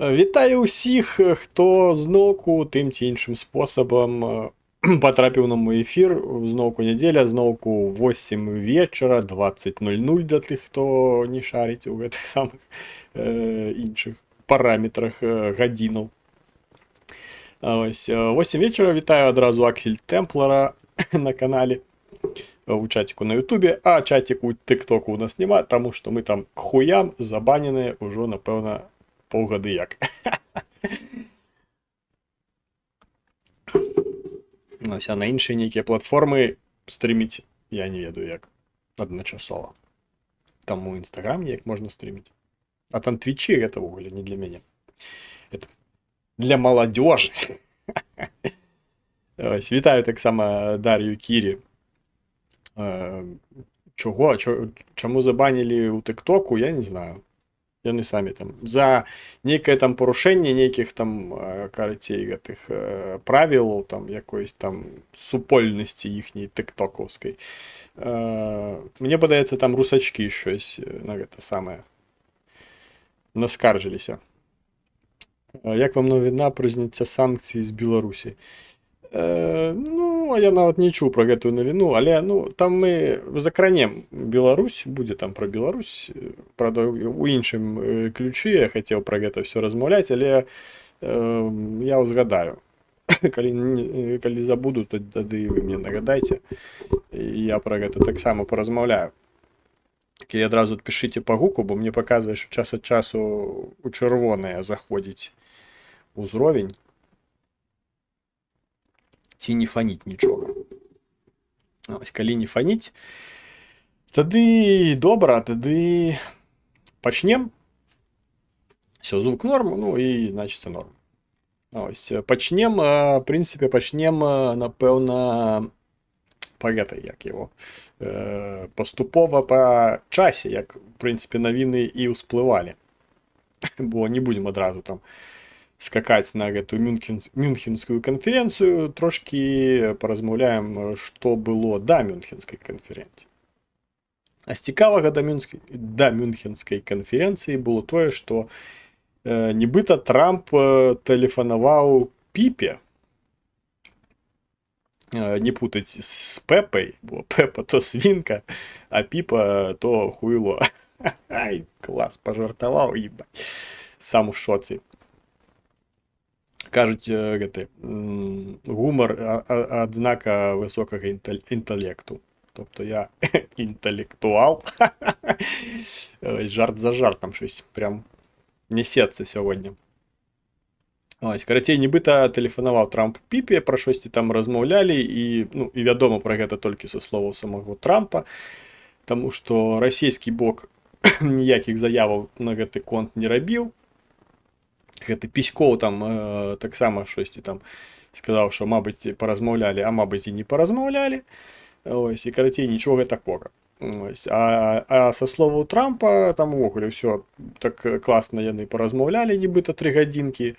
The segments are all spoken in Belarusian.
Вітаю усіх, хто знову тим чи іншим способом потрапив на мій ефір. Знову неділя, знову 8 вечора, 20:00 для тих, хто не шарить у цих самих інших параметрах годинів. Ось, 8 вечора, вітаю одразу Аксель Темплера на каналі. У чатику на Ютубі, а чатик у ТикТоку у нас нема, тому що ми там к хуям забанені уже, напевно, полгоди як. Ось, а на інші ніякі платформи стріміть, я не веду як одночасово. Там у Інстаграм як можна стрімити. А там твічі, це вугілля не для мене. Это для молодежи. Ось, вітаю так само Дар'ю Кірі. Чому забанили у ТикТоку, я не знаю. Яны самі там за нейкае там парушэнне нейкіх там карацей гэтых правілаў там якоїсь там супольнасці іхняй тыктокаўскай. Мне падаецца там русачкі щось на гэта самае наскаржыліся. Як вам навіна пра зняцця санкцый з Беларусі? Ну, я нават не чуў пра гэтую навіну, але ну там мы закранем Беларусь, будзе там пра Беларусь, правда, у іншым ключы я хацеў пра гэта все размаўляць, але я ўзгадаю. Калі забуду, тады вы мне нагадайце, і я пра гэта таксама паразмаўляю. І адразу пішыце па гуку, бо мне паказвае, што час ад часу у чырвонае заходзіць узровень. Ці не фаніць нічога. Ось, калі не фаніць, тады добра, тады пачнем. Все, звук норм, ну і значыцца норм. Ось, пачнем, в прынцыпе, пачнем, напэўна, па гэтай, як яго, паступова па часе, як, в прынцыпе, навіны і ўсплывалі. Бо не будзем адразу там скакаць на гэтую мюнхенскую канферэнцыю, трошкі паразмаўляем, што было да мюнхенскай канферэнцыі. А з цікавага да мюнхенскай канферэнцыі было тое, што нібыта Трамп тэлефанаваў Піпе, не путаць з Пепай, бо Пепа то свінка, а Піпа то хуйло. Ай, клас, пажартаваў, ебать. Сам у шоцы. Кажуць, гэты гумар адзнака высокага інтэлекту. Тобто я інтэлектуал. Жарт за жартам щось прям несецца сьогодні. Ось, карацей, нібыта тэлефанаваў Трамп Піпе, пра щосьці там размаўлялі, і, ну, і вядома пра гэта толькі са словаў самого Трампа, таму што расійскі бок ніякіх заяваў на гэты конт не рабіў. Гэты Піськоў там таксама щосьці там сказаў, што, мабыць, паразмаўлялі, а мабыць, і не паразмаўлялі. Ось, і, карацей, нічога такога. Ось, а са словаў Трампа там увогуле ўсё так класна яны паразмаўлялі, нібыта 3 гадзінкі,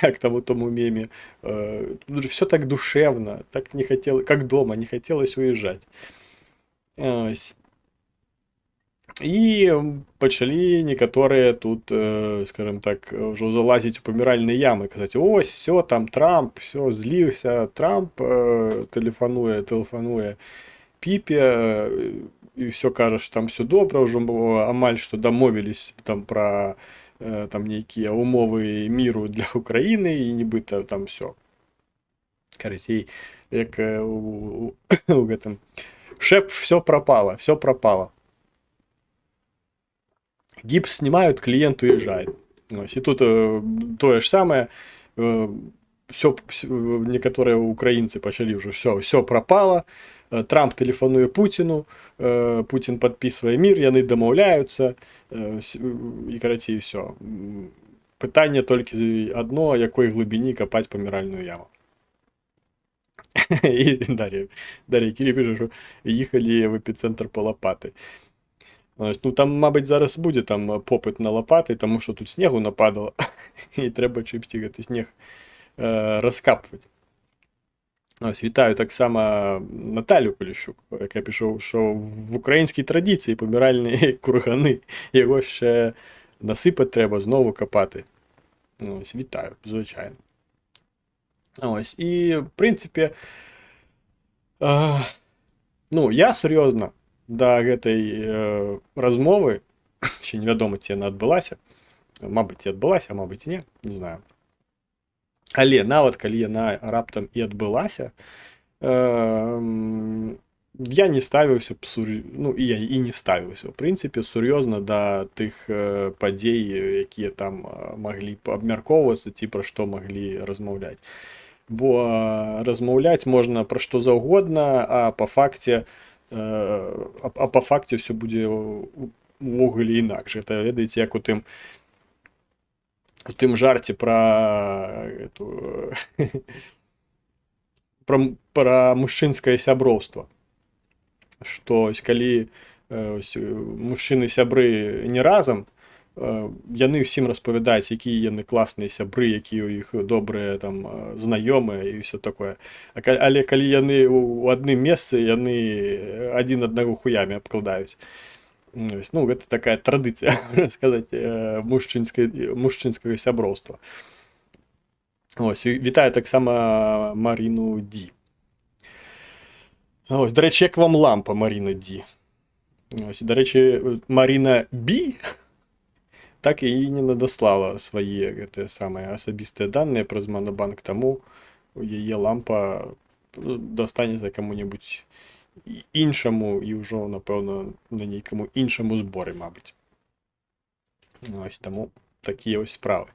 як там у тому меме. Все так душевно, так не хотелось, как дома, не хотелось уезжать. Ось. І пачалі некаторыя тут, скажем так, ўжо залазіць у паміральныя ямы, казаць, ось, все, там Трамп, все, зліўся, Трамп тэлефануе Піпе, і все кажа, што там все добра, ўжо амаль што дамовілись там пра там нейкія умовы міру для Украіны, і нібыта там все. Карацей, як у гэтым шеф, все пропало, все пропало. Гипс снимают, клиент уезжает. Ось, и тут тое ж самое. Некоторые украинцы пачалі уже все пропало. Трамп тэлефануе Путіну, Путін падпісвае мір, яны дамаўляюцца, і, карацей, все. Пытанне толькі адно, якой глыбіні капаць паміральную яму. І Дар'я Кірі піша, што їхалі в эпіцэнтр па лапаты. Ну, там, мабыць, зараз будзе там попыт на лапаты, таму што тут снегу нападала, і трэба чымсьці гэты снег раскапваць. Ось, вітаю таксама Наталю Поліщук, яка пішоў, што в украінскай традыцыі паміральныя курганы, яго яшчэ насипати треба, знову копати. Ось, вітаю, звичайно. Ось, і, в принципі, ну, я серйозно до гэтай размовы, ще невядома, ці яна адбылася, мабыць, і адбылася, а мабыць, і не знаю. Але нават калі яна раптам і адбылася, я не ставіўся б ну, і я і не ставіўся, в прынцыпе, сур'ёзна да тых падзей, якія там маглі б абмяркоўвацца, ці пра што маглі размаўляць. Бо размаўляць можна пра што заўгодна, а па факце ўсё будзе увогуле інакш. Гэта, ведаеце, як у тым жарце пра пра мужчынскае сяброўства. Што калі мужчыны-сябры не разам, яны ўсім распавядаюць, якія яны класныя сябры, якія ў іх добрыя там знаёмыя і ўсё такое. Але калі яны ў адным месцы, яны адзін аднаго хуямі абкладаюць. Ну, гэта такая традыцыя, можна сказаць, мужчынскага сяброўства. Ось, вітаю таксама Маріну Ді. Ось, до речі, як вам лампа, Маріна Ді? Ось, до речі, Маріна Бі так і не надаслала свае гэтыя самыя асабістыя даныя праз Монобанк, таму яе лампа дастанецца каму-небудзь іншаму і ўжо, напэўна, на нейкаму іншаму зборы, мабыць. Ось, таму такія ось справы.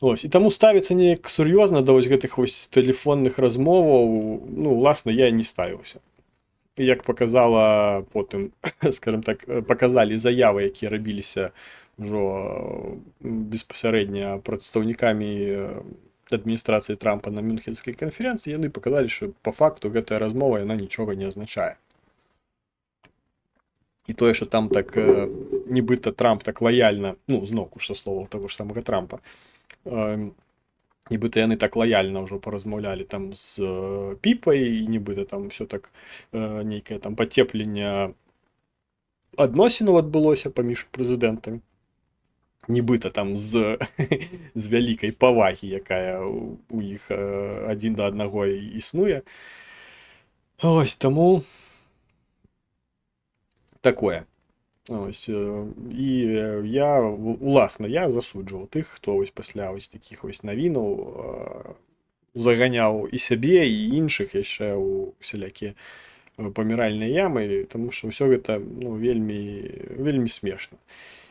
Ось, і таму ставіцца неяк сур'ёзна да вось гэтых вось тэлефонных размоваў, ну, уласна, я не ставіўся. Як паказала потым, скажем так, паказалі заявы, якія рабіліся ўжо беспасярэдня прадстаўнікамі адміністрацыі Трампа на Мюнхенскай канферэнцыі, яны паказалі, што па факту гэтая размова, яна нічога не азначае. І тое, што там так, нібыта Трамп так лаяльна, ну, зноўку ж са словаў таго ж самага Трампа, нібыта яны так лаяльна ўжо паразмаўлялі там з Піпай, і нібыта там ўсё так нейкае там пацепленне адносінаў адбылося паміж прэзідэнтамі. Нібыта там з вялікай павагі, якая у іх адзін да аднаго існуе. Ось, таму такое. Ось, і я засуджваў тых, хто ось пасля ось такіх ось навінаў заганяў і сябе, і іншых яшчэ ў усялякія паміральныя ямы, таму што ўсё гэта, ну, вельмі смешна.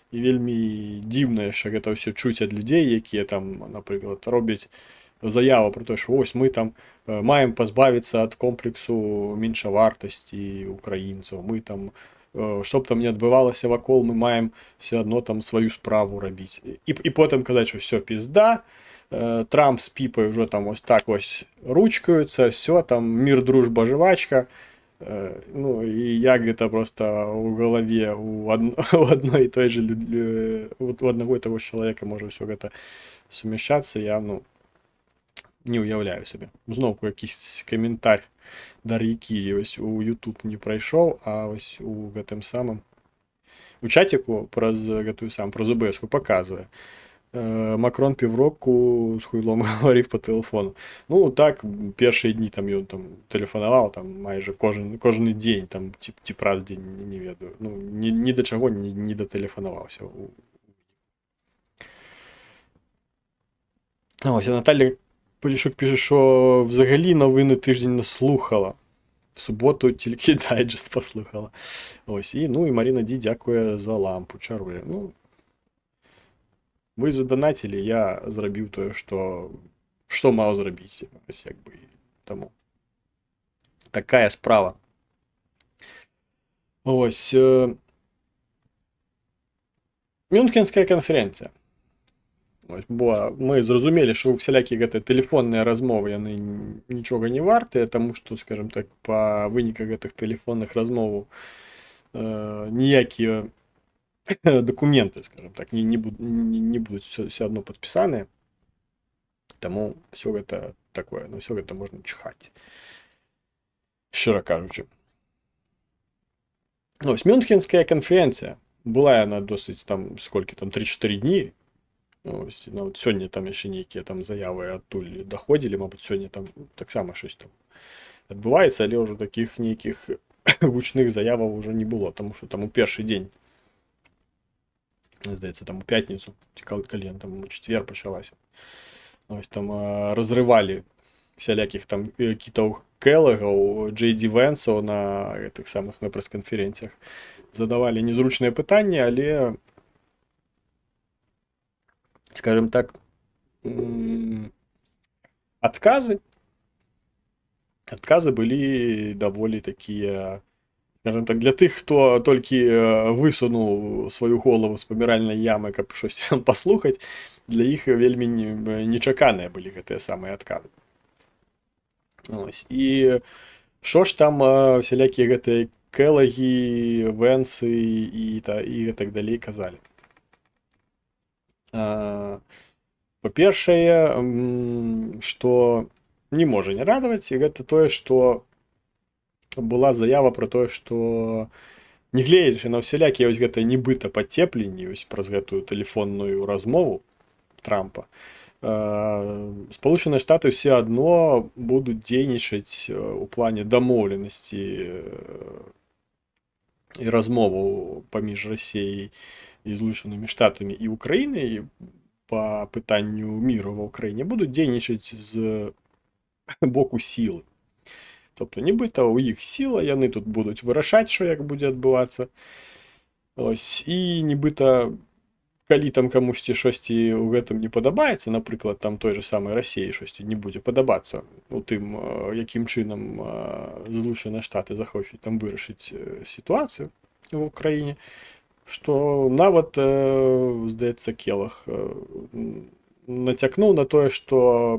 І вельмі дзіўна яшчэ гэта ўсё чуць ад людзей, якія там, напрыклад, робяць заяву про те, що ось ми там маємо позбавитися від комплексу меншовартості українців, ми там, щоб там не відбувалося вокол, ми маємо все одно там свою справу робити. І потім казати, що все, пізда, Трамп з Піпою вже там ось так ось ручкаються, все, там мир, дружба, жвачка. Ну, і як це просто у голові у одної і той же, у одного і того ж чоловіка може все це суміщатися, я, ну, не уявляю себе. Знову якийсь коментар Дар'ї ось у YouTube не пройшов, а ось у гэтым самым у чатику праз гэтую сам праз ОБС-ку показує. Макрон півроку з хуйлом говорив по телефону. Ну, так, перші дні там ён там телефонував, там майже кожен день, там, ті раз день, не ведаю. Ну, ні до чого не дотелефонувався. Ось, а Наталя Полішук пише, що взагалі новини тиждень не слухала. В суботу тільки дайджест послухала. Ось, і, ну, і Маріна Ді дякує за лампу, чарує. Ну, ви задонатили, я зробив те, що мав зробити. Ось, якби, тому. Така справа. Ось. Мюнхенська конференція. Ось, бо ми зрозуміли, що всякі телефонні розмови, вони нічого не варті, тому що, скажімо так, по виниках гэтых телефонних розмов ніякі документи, скажімо так, не будуть все одно підписані. Тому все це таке, на все це можна чихати. Щиро кажучи. Ось, Мюнхенська конференція. Была яна досыць там сколькі там 3-4 дні. Ось, ну, от сёння там яшчэ нейкія там заявы адтуль даходзілі, мабыць, сёння там таксама щось там адбываецца, але ўжо такіх нейкіх гучных заяваў ужо не было, тому што там у першы дзень, здаецца, там у пятніцу, ці калі там у чацвер пачалася. Ось там разрывалі всялякіх там кітаў Келлагаў, Джей Ді Венсаў на гэтых самых на прэс-канферэнцыях. Задавалі незручныя пытанні, але, скажем так, адказы былі даволі такія, скажем так, для тых, хто толькі высунуў сваю голову з паміральнай ямы, каб щось там паслухаць, для іх вельмі нечаканыя былі гэтыя самыя адказы. Ось. І що ж там всялякія гэтыя Келлагі, Венсы і так далей казалі. Па-першае, што не можа не радаваць, гэта тое, што была заява про тое, што нягледзячы на всялякія ось гэта нібыта пацепленні ось праз гэтую тэлефонную размову Трампа, Сполученыя Штаты ўсе адно будуць дзейнічаць у плане дамоўленасці і размову паміж Расіяй і Злучанымі Штатамі і Украінай па пытанню міру ва Ўкраіне будуць дзейнічаць з боку сілы. Тобто, нібыта у іх сіла, яны тут будуць вырашаць, що як будзе адбывацца. Ось, і нібыта, калі там камусьці шосьці ў гэтым не падабаецца, напрыклад, там той же самай Расіі шосьці не будзе падабацца у тым, якім чынам Злучаныя Штаты захочуць там вырашыць сітуацыю ў Украіне, што нават, здаецца, Келлаг нацякнуў на тое, што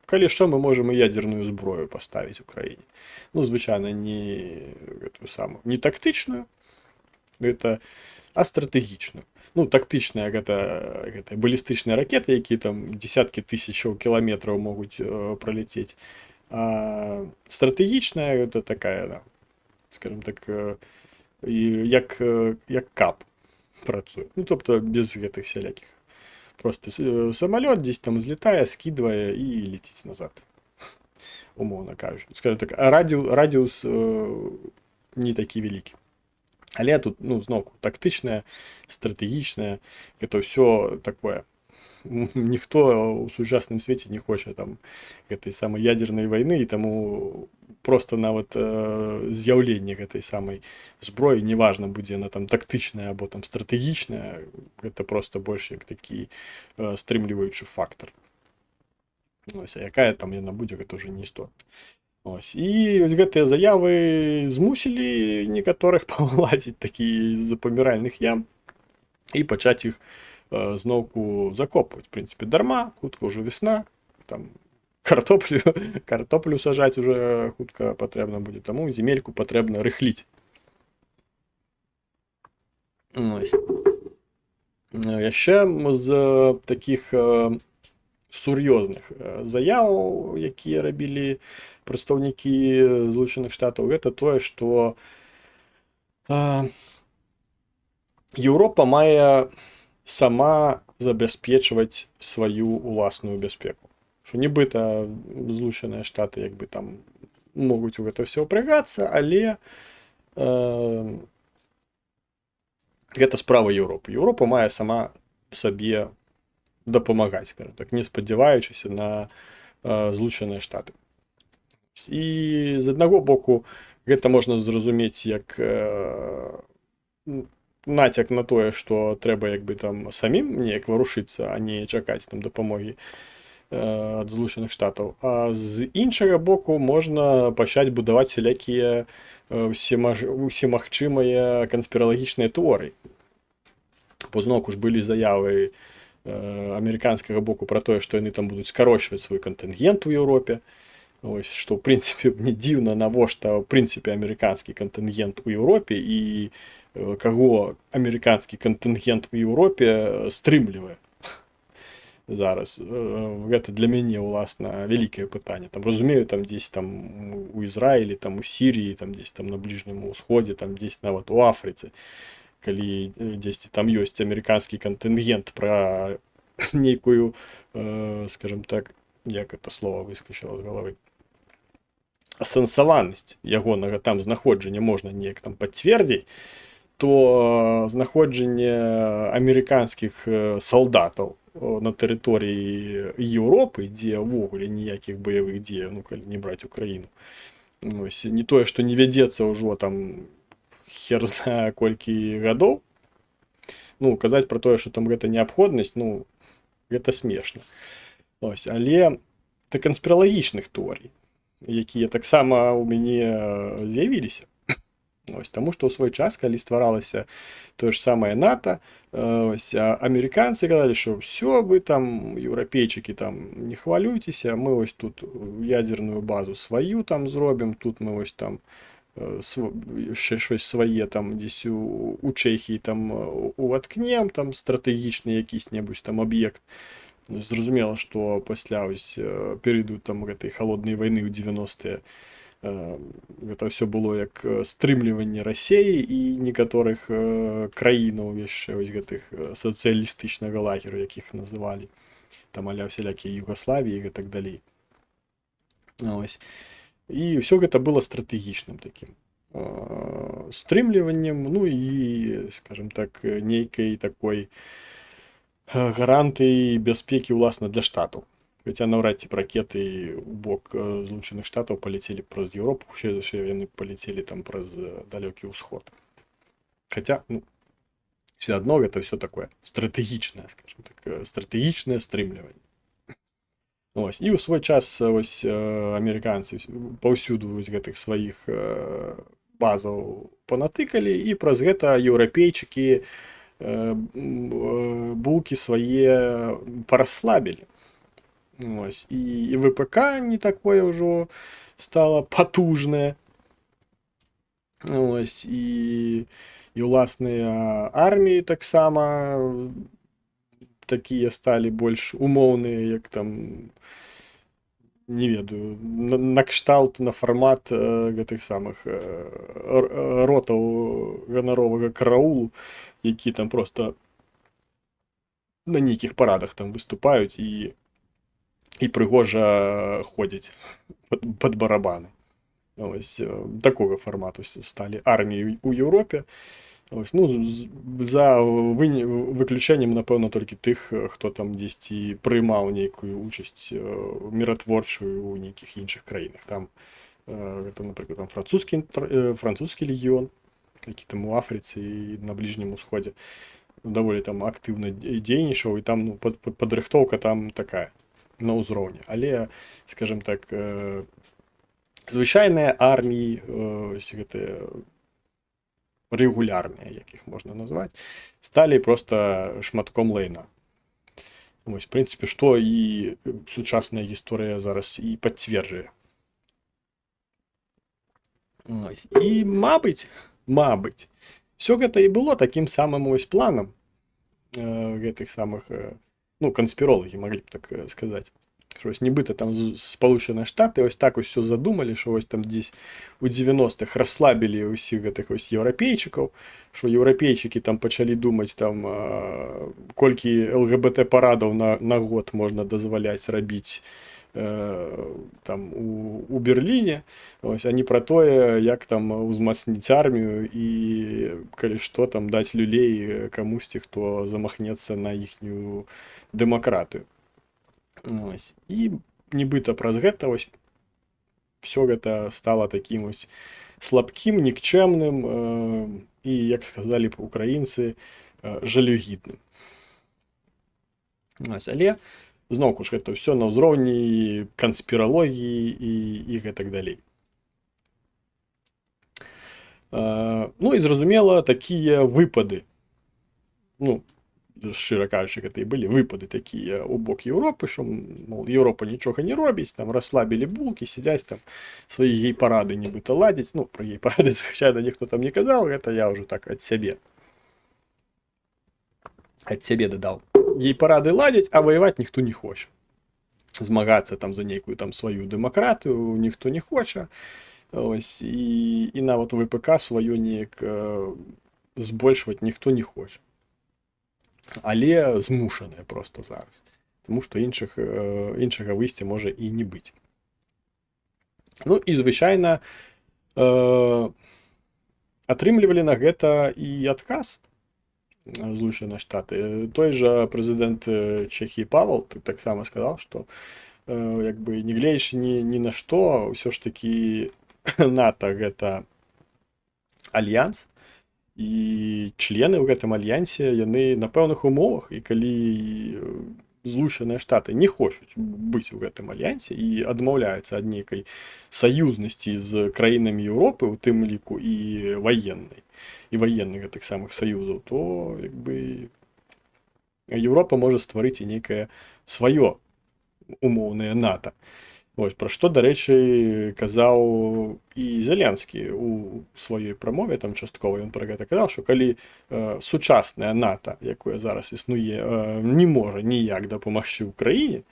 калі што, мы можам і ядерную зброю паставіць у краіне. Ну, звычайна, не гэтую самую, не тактычную, а стратэгічную. Ну, тактычная гэта балістычныя ракеты, якія там дзесяткі тысячаў кіламетраў могуць праляцець. А стратэгічная гэта такая, скажем так, як кап працуе. Ну, тобто, без гэтых всялякіх. Просто самолет здесь там взлетая, скидывая и летит назад. Умовно кажучи. Скажем так, радіус не такі великий. Але тут, ну, знову, тактичне, стратегічне, это все такое. Ніхто у сучасному світі не хоче там гэтай самой ядерной войны, і тому просто нават з'яўленне гэтай самой зброі, неважно, будзе яна там тактычная або там стратэгічная, гэта просто больш як такі стрымліваючы фактор. Ось, а якая там яна будзе, гэта ўжо не істотна. Ось, і ось гэтыя заявы змусілі некаторых павылазіць такі з паміральных ям і пачаць іх зноўку закопваць. В прынцыпе, дарма, хутка ўжо весна, там картоплю сажаць уже хутка патрэбна будзе, таму земельку патрэбна рыхліць. Яшчэ з такіх сур'ёзных заяваў, якія рабілі прадстаўнікі Злучаных Штатаў, гэта тое, што Еўропа мае сама забяспечваць сваю уласную бяспеку. Што нібыта Злучаныя Штаты як бы там могуць у гэта ўсё ўпрягацца, але гэта справа Еўропы. Еўропа мае сама сабе дапамагаць, так, не спадзяваючыся на Злучаныя Штаты. І з аднаго боку гэта можна зразумець як нацяк на тое, што трэба як бы там самім неяк варушыцца, а не чакаць там дапамогі ад Злучаных Штатаў. А з іншага боку можна пачаць будаваць всялякія усемагчымыя канспіралагічныя тэорыі. Бо зноўку ж былі заявы амерыканскага боку пра тое, што яны там будуць скарочваць свой кантынгент у Еўропе. Ось, што, в прынцыпе, не дзіўна, навошта, в прынцыпе, амерыканскі кантынгент у Еўропе і каго амерыканскі кантынгент у Еўропе стрымлівае зараз. Гэта для мяне, уласна, вялікае пытанне. Там, разумею, там дзесь там у Ізраілі, там у Сіріі, там дзесь там на Бліжнім Усходзе, там дзесь нават у Афрыцы. калі дзесьці там ёсць амерыканскі кантынгент пра нейкую, скажем так, як это слово выскочыла з галавы, асэнсаванасць ягонага там знаходжання можна неяк там пацвердзіць, то знаходжанне амерыканскіх салдатаў на тэрыторыі Еўропы, дзе ўвогуле ніякіх баявых дзеяў, ну калі не браць Украіну, ось, не тое, што не вядзецца ўжо там хер знае колькі гадоў, ну казаць пра тое, што там гэта неабходнасць, ну гэта смешна. Ось, але да канспіралагічных тэорый, якія таксама ў мяне з'явіліся. Ось, таму што ў свой час, калі стваралася тое ж самае НАТО, ось, амерыканцы казалі, што ўсё, вы там, еўрапейчыкі, там не хвалюйцеся, мы ось тут ядзерную базу сваю там зробім, тут мы ось там яшчэ щось свае там дзесь у Чэхіі там уваткнем, там стратэгічны якісь-небудзь там аб'ект. Зразумела, што пасля ось перыяду там гэтай халоднай вайны ў 90-е гэта ўсё было як стрымліванне Расеі і некаторых краінаў яшчэ ось гэтых сацыялістычнага лагеру, якіх называлі там аля всялякія Югаславіі і гэтак далей. Ось. І ўсё гэта было стратэгічным такім стрымліваннем, ну і, скажем так, нейкай такой гарантыі бяспекі ўласна для штатаў. Хаця наўрад ці ракеты ў бок Злучаных Штатаў паляцелі праз Еўропу, хутчэй за ўсё яны паляцелі там праз далёкі ўсход. Хаця, ну, все адно гэта ўсё такое стратэгічнае, скажем так, стратэгічнае стрымліванне. Ось, і ў свой час ось амерыканцы паўсюду вось гэтых сваіх базаў панатыкалі, і праз гэта еўрапейчыкі булкі свае параслабілі. Ось, і ВПК не такое ўжо стала патужнае. Ось, і ўласныя арміі таксама такія сталі больш умоўныя, як там, не ведаю, на кшталт, на фармат гэтых самых ротаў ганаровага караулу, які там просто на нейкіх парадах там выступаюць і прыгожа ходзяць пад барабаны. Ось, такога фармату сталі арміі ў Еўропе. Ось, ну, за выключэннем, напэўна, толькі тых, хто там дзесьці прымаў нейкую учасць міратворчую ў нейкіх іншых краінах. Там, гэта, напрыклад, там французскі легіён, які там у Афрыцы і на Бліжнім Усходзе даволі там актыўна дзейнічаў, і там, ну, падрыхтоўка там такая на ўзроўні. Але, скажем так, звычайныя арміі, гэтыя рэгулярныя, як іх можна назваць, сталі проста шматком лайна. Вось, в прынцыпе, што і сучасная гісторыя зараз і пацверджае. І, мабыць, всё гэта і было такім самым ось планам гэтых самых, ну, канспіролагі маглі б так сказаць. Ось, нібыта там Сполучаныя Штаты ось так усё задумалі, што ось там дзесь у 90-х расслабілі ўсіх гэтых ось еўрапейчыкаў, што еўрапейчыкі там пачалі думаць там, колькі ЛГБТ парадаў на год можна дазваляць рабіць там у Берліне, ось, а не пра тое, як там узмацніць армію і калі што там даць люлей камусьці, хто замахнецца на іхнюю дэмакратыю. Ось. І нібыта праз гэта ось все гэта стала такім ось слабкім, нікчэмным і, як сказалі б украінцы, жалюгідным. Ось. Але зноўку ж гэта ўсё на ўзроўні канспіралогіі і гэтак далей. Ну і зразумела, такія выпады, ну, шчыра кажучы, гэта і былі выпады такія ў бок Еўропы, што, мол, Еўропа нічога не робіць, там расслабілі булкі, сядзяць там, свае гей-парады нібыта ладзяць. Ну, пра гей-парады, звычайна, ніхто там не казаў, гэта я ўжо так ад сябе дадаў. Гей-парады ладзяць, а ваяваць ніхто не хоча. Змагацца там за нейкую там сваю дэмакратыю ніхто не хоча. Ось, і нават ВПК сваё неяк збольшваць ніхто не хоча. Але змушаныя просто зараз. Таму што іншага выйсця можа і не быць. Ну і звычайна атрымлівалі на гэта і адказ Злучаныя Штаты. Той жа прэзідэнт Чэхіі Павел таксама сказаў, што як бы нягледзячы ні на што, ўсё ж такі НАТО гэта альянс, і члены ў гэтым альянсе яны на пэўных умовах, і калі Злучаныя Штаты не хочуць быць у гэтым альянсе і адмаўляюцца ад нейкай саюзнасці з краінамі Еўропы, у тым ліку і ваеннай, і ваенных гэтых самых саюзаў, то як бы Еўропа можа стварыць і нейкае сваё умоўнае НАТО. Вось, пра што, дарэчы, казаў і Зеленскі у сваёй прамове, там часткова ён пра гэта казаў, што калі сучаснае НАТО, якое зараз існуе, не можа ніяк дапамагчы ўкраіне,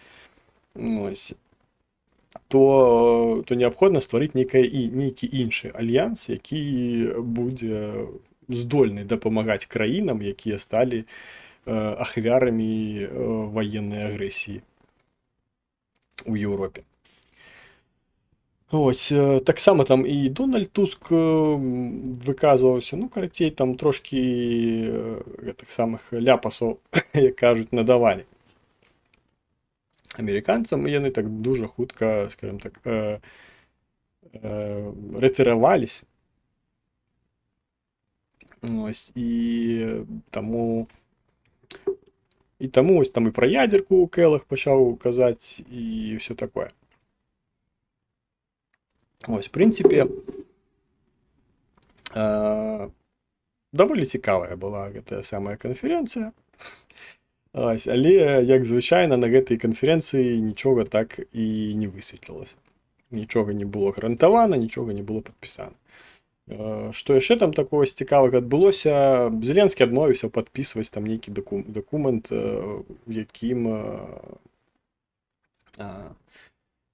то неабходна стварыць нейкі іншы альянс, які будзе здольны дапамагаць краінам, якія сталі ахвярамі ваеннай агрэсіі у Еўропе. Ось, таксама там і Дональд Туск выказваўся, ну, карацей, там трошкі гэтых самых ляпасаў, як кажуць, надавалі амерыканцам, і яны так дужа хутка, скажем так, рэтыраваліся. Ось, і таму ось там і пра ядзерку Келах пачаў казаць, і ўсё такое. Ось, в прынцыпе, даволі цікавая была гэтая самая канферэнцыя. Ось, але, як звычайна, на гэтай канферэнцыі нічога так і не высветлілася. Нічога не было гарантавана, нічога не было падпісана. Што яшчэ там такого цікавага адбылося? Зеленскі адмовіўся падпісваць там нейкі дакумент, якім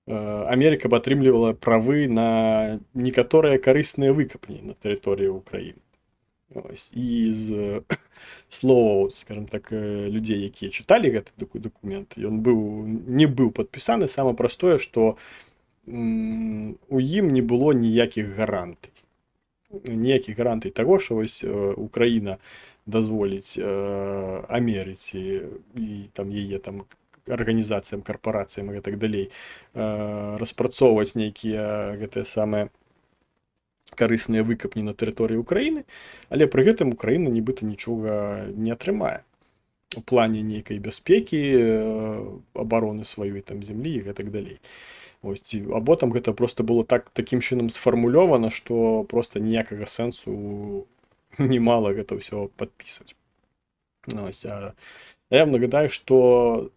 Амерыка б атрымлівала правы на некаторыя карысныя выкапні на тэрыторыі ўкраіны. І з словаў, скажем так, людзей, якія чыталі гэты дакумент, ён не быў падпісаны. Сама простое, што у ім не было ніякіх гарантый. Ніякіх гарантый таго, што вось Украіна дазволіць Амерыцы і там яе там арганізацыям, карпорацыям і гэтак далей распрацоўваць нейкія гэтыя самыя карысныя выкапні на тэрыторыі Украіны, але пры гэтым Украіна нібыта нічога не атрымае у плане нейкай бяспекі, абароны сваёй там зямлі і гэтак далей. Ось, або там гэта просто было такім чынам сфармулёвана, што просто ніякага сэнсу не мала гэта ўсё падпісваць. Ось, я вам нагадаю, што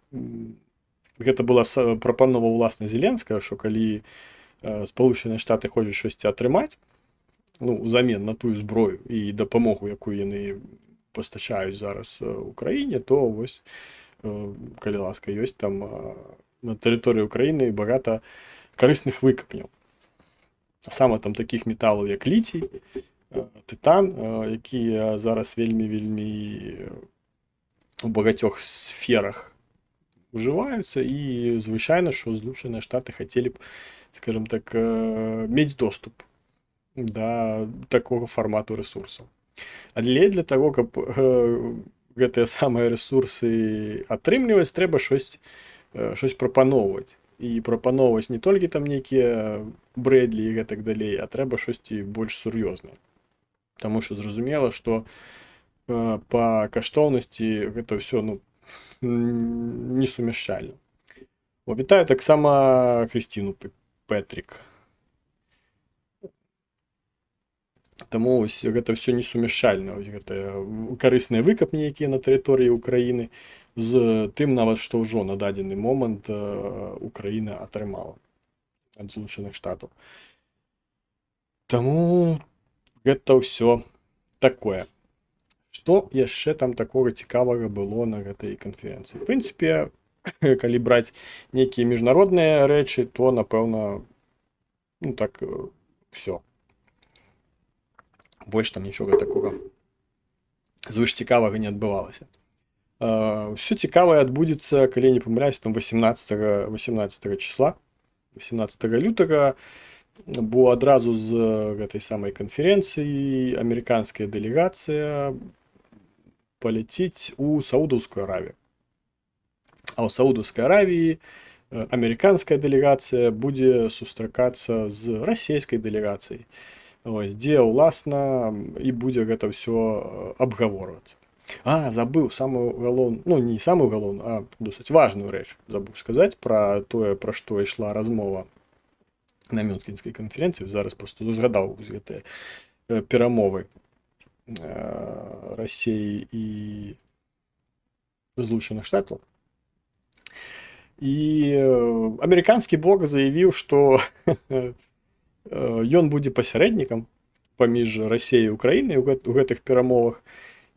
гэта была прапанова ўласна Зеленскага, што калі Сполучаныя Штаты хочуць штосьці атрымаць, ну, узамен на тую зброю і дапамогу, якую яны пастачаюць зараз Украіне, то вось, калі ласка, ёсць там на тэрыторыі Украіны багата карысных выкапняў. Сама там такіх металаў, як літій, тытан, якія зараз вельмі у багатьох сферах ужываюцца, і звычайна, што Злучаныя Штаты хацелі б, скажем так, мець доступ да такога фармату рэсурсаў. Але для таго, каб гэтыя самыя рэсурсы атрымліваць, трэба щось прапаноўваць. І прапаноўваць не толькі там нейкія брэдлі і гэтак далей, а трэба штосьці больш сур'ёзнае. Таму што зразумела, што па каштоўнасці гэта ўсё, ну, несумяшчальна. Вітаю таксама Хрысціну Петрік. Таму ось гэта ўсё несумяшчальна, ось гэтыя карысныя выкапні, якія на тэрыторыі Украіны, з тым нават, што ўжо на дадзены момант Украіна атрымала ад Злучаных Штатаў. Таму гэта ўсё такое. Што яшчэ там такога цікавага было на гэтай канферэнцыі? В прынцыпе, калі браць нейкія міжнародныя рэчы, то, напэўна, ну так, ўсё. Больш там нічога такога звышцікавага не адбывалася. Все цікавае адбудзецца, калі не памыляюсь, там 18 числа, 18 лютага, бо адразу з гэтай самай канферэнцыі амерыканская дэлегацыя паляціць у Саудаўскую Аравію. А ў Саудаўскай Аравіі амерыканская дэлегацыя будзе сустракацца з расійскай дэлегацыяй, дзе ўласна і будзе гэта ўсё абгаворвацца. Забыў самую галоўную, ну не самую галоўную, а досыць важную рэч забыў сказаць пра тое, пра што ішла размова на Мюнхенскай канферэнцыі. Зараз просто згадаў гэтыя перамовы Расіі і Злучаных Штатаў. І амерыканскі бок заявіў, што ён будзе пасярэднікам паміж Расіяй і Украінай у гэтых перамовах.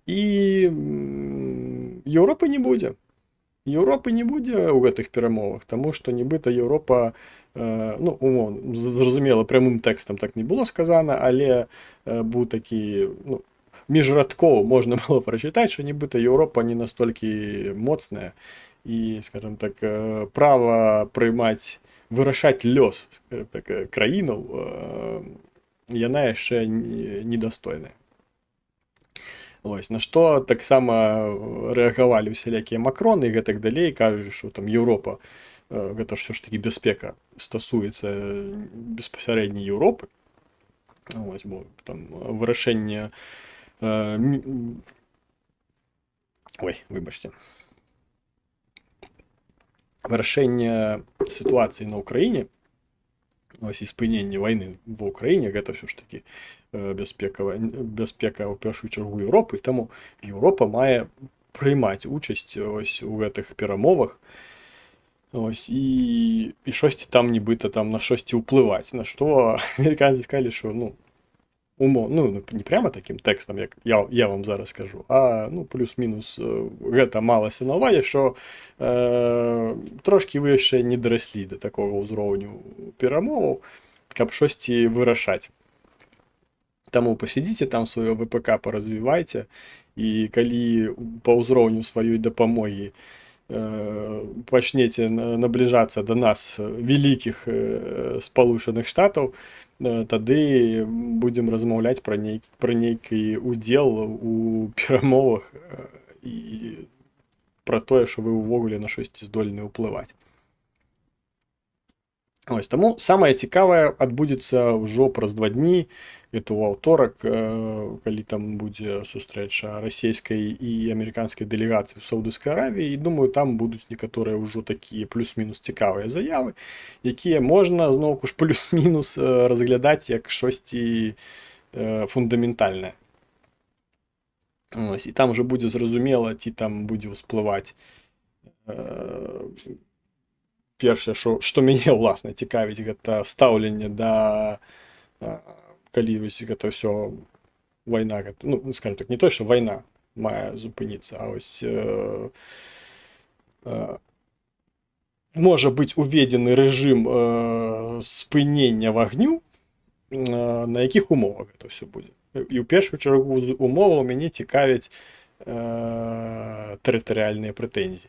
І Еўропы не будзе. Еўропы не будзе ў гэтых перамовах, таму што нібыта Еўропа, ну, умоўна, зразумела, прямым тэкстам так не было сказана, але быў такі, ну, між радкоў можна было прачытаць, што нібыта Еўропа не настолькі моцная і, скажем так, права прымаць, вырашаць лёс, скажем так, краінаў, яна яшчэ недастойная. На што таксама рэагавалі усялякія Макроны і гэтак далей, кажучы, што там Еўропа, гэта ж ўсё ж такі бяспека стасуецца беспасярэдняй Еўропы. Бо там вырашэнне вырашэнне сітуацыі на Ўкраіне, і спыненне вайны ва Ўкраіне, гэта ўсё ж такі бяспека ў першую чаргу Еўропы, таму Еўропа мае прымаць учасць у гэтых перамовах і штосьці там нібыта там на штосьці ўплываць, на што амерыканцы сказалі, што не прямо такім тэкстам, як я вам зараз скажу, а плюс-мінус гэта малася на ўвазе, што трошкі вы яшчэ не дараслі да такога ўзроўню перамоваў, каб штосьці вырашаць. Таму пасядзіце там сваё ВПК, паразвівайце, і калі па ўзроўню сваёй дапамогі пачнеце набліжацца да нас, вялікіх Спалучаных Штатаў, тады будзем размаўляць пра нейкі удзел у перамовах і пра тое, што вы ўвогуле на штосьці здольны ўплываць. Таму самае цікавае адбудзецца ўжо праз 2 дні, гэта ў аўторак, калі там будзе сустрэча расійскай і амерыканскай дэлегацыі ў Саудаўскай Аравіі, і думаю, там будуць некаторыя ўжо такія плюс-мінус цікавыя заявы, якія можна зноўку ж плюс-мінус разглядаць як штосьці фундаментальнае. І там уже будзе зразумела, ці там будзе ўсплываць першае, што мяне ўласна цікавіць, гэта стаўленне да, калі гэта ўсё вайна, скажем так, не то, што вайна мае зупыніцца, а можа быць уведзены рэжым спынення вагню, на якіх умовах гэта ўсё будзе. І ў першую чаргу умоваў мяне цікавяць тэрытарыяльныя прэтэнзіі.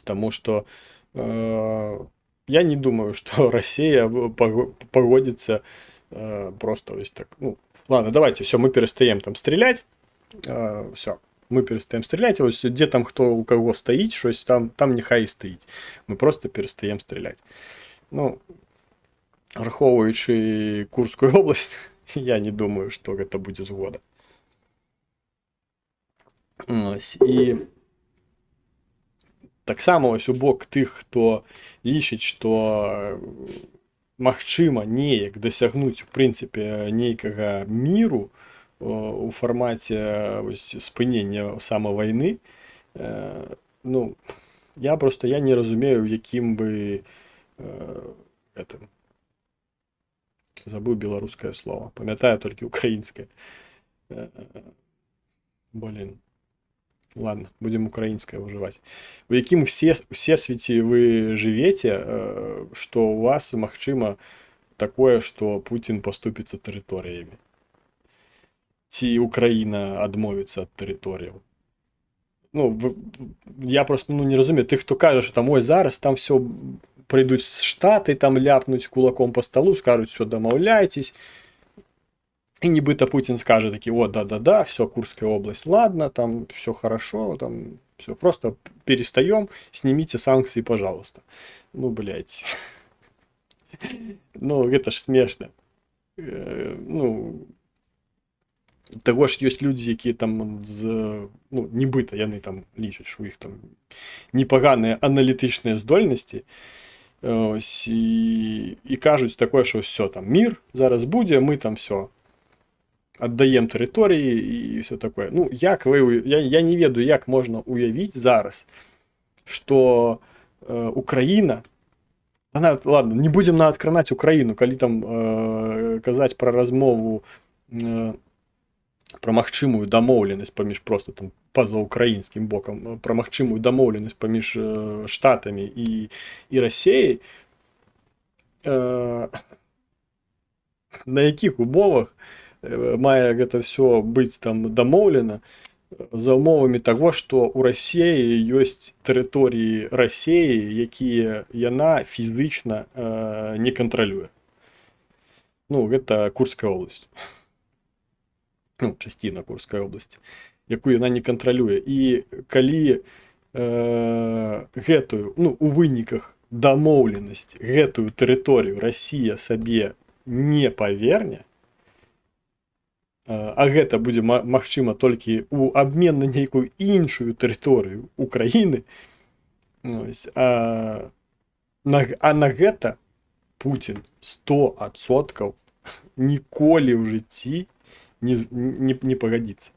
Таму што я не думаю, што Расія пагодзіцца просто так. Ладно, давайте, все, мы перестаем там стрелять. Все, мы перестаем стрелять. Дзе там хто у каго стаіць, щось там няхай і стаіць. Мы просто перестаем стрелять. Врахоўваючы Курскую область, я не думаю, што гэта будзе згода. І таксама у бок тых, хто лічыць, што магчыма неяк дасягнуць у прынцыпе нейкага міру у фармаце спынення самавайны, я не разумею, якім бы забыў беларускае слово, памятаю толькі украінскае. Ладно, будем украинское уживать. У якім всесвеце вы жывеце, што у вас магчыма такое, што Путін паступіцца тэрыторыямі. ці Украіна адмовіцца ад тэрыторыяў. Ну, я просто не разумею, тых, хто кажа, што там ось зараз там все прыйдуць штаты, там ляпнуць кулаком по столу, скажуць, все, дамаўляйтесь. И нібыта Путин скажет таки, вот, да-да-да, все, Курская область, ладно, там все хорошо, там все, просто перестаем, снимите санкции, пожалуйста. Ну, блядь. Ну, это ж смешно. Ну, того ж ёсць людзі, якія там нібыта яны там лічаць, што іх там непаганыя аналітычныя здольнасці, ось, і кажуць такое, што все, там мир зараз будзе, мы там все аддаем тэрыторыі і все такое. Ну, як я не ведаю, як можна уявіць зараз, што Украіна, ладно, не будзем наадкранаць Украіну, калі там казаць пра размову пра магчымую дамоўленасць паміж просто там пазаўкраінскім бокам, пра магчымую дамоўленасць паміж штатамі і Расіяй, на якіх умовах мае гэта все быць там дамоўлена, за умовамі таго, што ў Расіі ёсць тэрыторыі Расіі, якія яна фізычна не кантралюе. Ну, гэта Курская область. Ну, частина Курской области, якую яна не кантралюе. І калі гэтую, ну, у выніках дамоўленасць гэтую тэрыторыю Расія сабе не паверне, а гэта будзе магчыма толькі ў абмен на нейкую іншую тэрыторыю Украіны, а на гэта Путін 100% ніколі ў жыцці не пагадзіцца.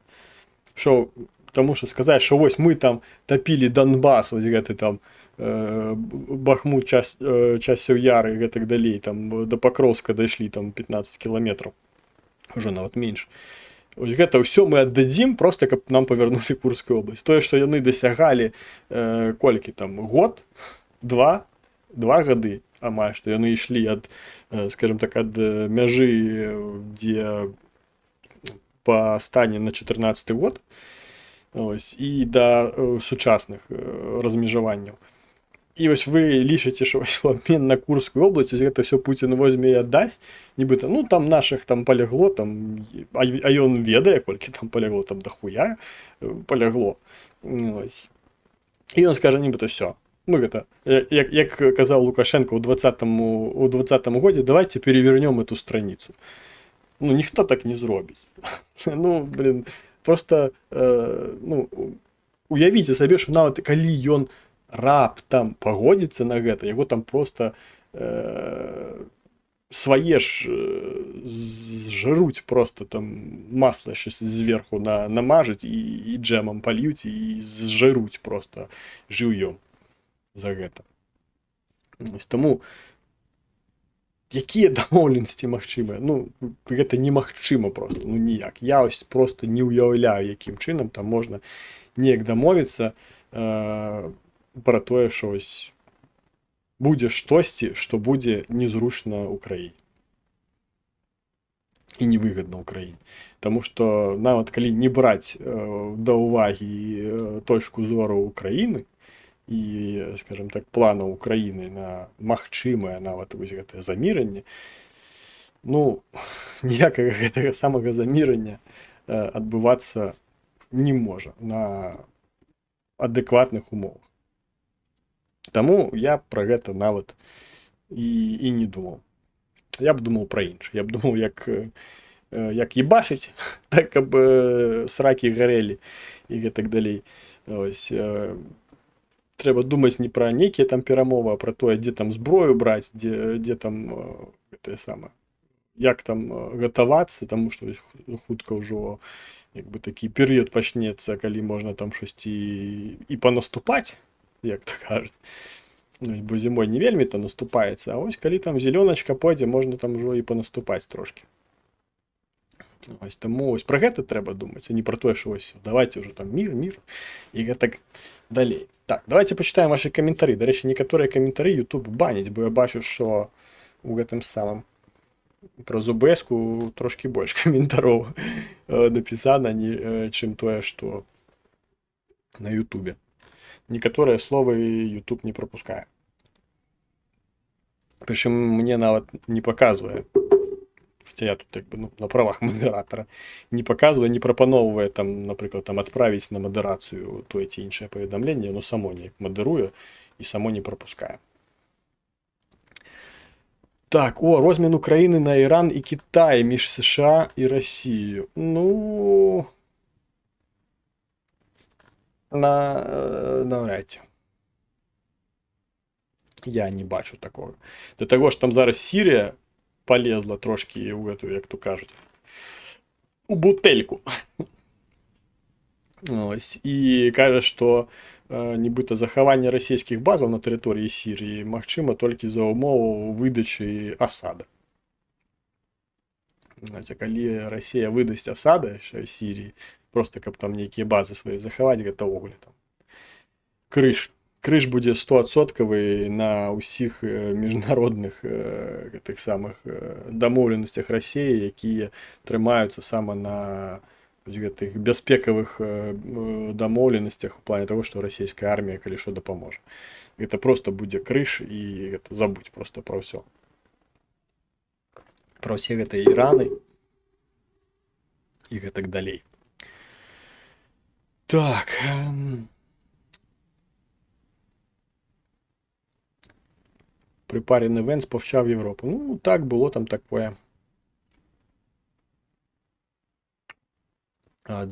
Што, таму што сказаць, што вось мы там тапілі Донбас, вось гэты там Бахмут, часцяў Яры і гэтак далей, там да Пакроўска дайшлі там 15 кіламетраў, ўжо нават менш. Вось гэта ўсё мы аддадзім, проста каб нам павярнулі Курскую область. Тое, што яны дасягалі колькі там, год, два гады амаль, што яны ішлі ад, скажем так, ад мяжы, дзе по стане на 14 год, ось, і да сучасных размежаванняў. І вось вы лічыце, што в обмен на Курскую область гэта все Путін возьме і аддасць, нібыта, ну там наших там полягло, там, а ён ведае, колькі там полягло, там дохуя полягло. Ось. І ён скажа, нібыта, все, мы гэта, як казаў Лукашенко у 20-м годзе, давайте перевернем эту страницу. Ну, ніхто так не зробіць. Ну, блин, просто, ну, уявіце сабе, што нават калі ён раптам пагодзіцца на гэта, яго там просто свае ж зжаруць просто там масла зверху намажыць і джемам пальюць і зжаруць просто жыўём за гэта. Таму якія дамоўленасці магчымыя? Ну, гэта немагчыма просто, ну ніяк. Я ось просто не ўяўляю, якім чынам там можна неяк дамовіцца пра тое, што ось будзе штосьці, што будзе незручна ўкраіне. І невыгадна ўкраіне. Таму што нават калі не браць да ўвагі точку зору Украіны, і, скажем так, плана Украіны на магчымае нават вось гэтае заміранне, ну, ніякага гэтага самага замірання адбывацца не можа на адэкватных умовах. Таму я пра гэта нават і не думаў. Я б думаў пра інше. Я б думаў, як ебашыць, так, каб сракі гарэлі і гэтак далей. Ось, трэба думаць не пра нейкія там перамовы, а пра тое, дзе там зброю браць, дзе там гэтае самае, як там гатавацца, таму што хутка ўжо як бы такі перыяд пачнецца, калі можна там штосьці і панаступаць, як то кажуць. Бо зімой не вельмі то наступаецца, а ось калі там зелёначка пойдзе, можна там ужо і панаступаць трошки. Ось, таму ось пра гэта трэба думаць, а не пра тое, што ось давайте ўжо там мир і гэтак далей. Так, давайте почитаем ваши комментарии. До речі, некоторые комментарии YouTube банить, бо я бачу, що у гэтым самым Про Зубеску трошки больше комментариев написано, чем то, что на Ютубе. Некоторые слова YouTube не пропускает. Причем мне нават не показывает. Хотя я тут як бы, ну, на правах модератора. Не показыває, не прапановує там, наприклад, там відправити на модерацію то ці інші повідомлення, воно само не модерує і само не пропускає. Так, розмін України на Іран і Китай між США і Росією. Ну, навряд чи. Я не бачу такого. До того ж, там зараз Сирія полезла трошки у эту, як то кажуть, у бутельку. Ось. І каже, що нібито заховання російських базів на території Сирії магчиме тільки за умови видачі Асада. Знаете, коли Росія видасть Асада ще Сирії, просто каб там нейкія бази свої заховати, гэта ўвогуле там крыш. Крыш будзе 100% на ўсіх міжнародных тых самых дамоўленасцях Расіі, якія трымаюцца сама на гэтых бяспекавых дамоўленасцях у плане того, што расійская армія калі што дапаможа. Гэта просто будзе крыш і гэта забудь просто про ўсё. Про ўсе гэтыя Іраны і гэтак далей. Так. Припарений Венс повчав Європу. Ну, так, було там таке.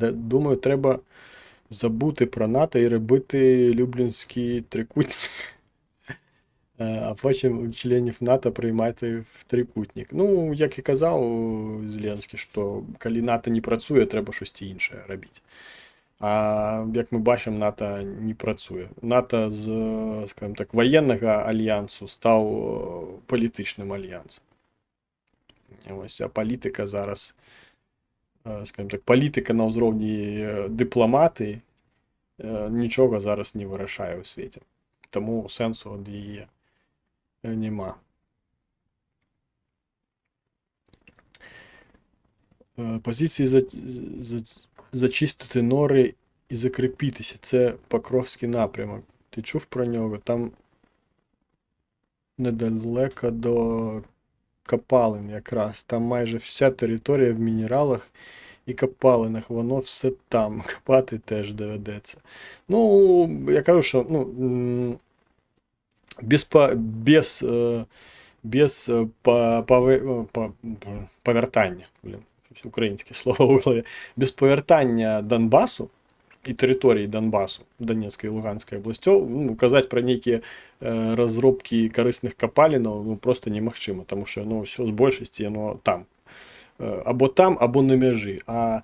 Думаю, треба забути про НАТО і робити Люблінський трикутник. А потім членів НАТО приймати в трикутник. Ну, як і казав Зеленський, що коли НАТО не працює, треба щось інше робити. А як ми бачимо, НАТО не працює. НАТО з, скажімо так, воєнного альянсу став політичним альянсом. Ось, а політика зараз, скажімо так, політика на узровні дипломатії нічого зараз не вирішає у світі. Тому сенсу від її нема. Позиції зачистити нори і закріпитися. Це Покровський напрямок. Ти чув про нього? Там недалеко до копалин якраз. Там майже вся територія в мінералах і копалинах. Воно все там. Копати теж доведеться. Ну, я кажу, що без повертання. Блін. Українське слово в голові, без повертання Донбасу і території Донбасу, Донецької і Луганської областей, ну, казати про ніякі розробки корисних копалинів ну, просто немагчимо, тому що ну, все з більшості воно там. Або на межі. А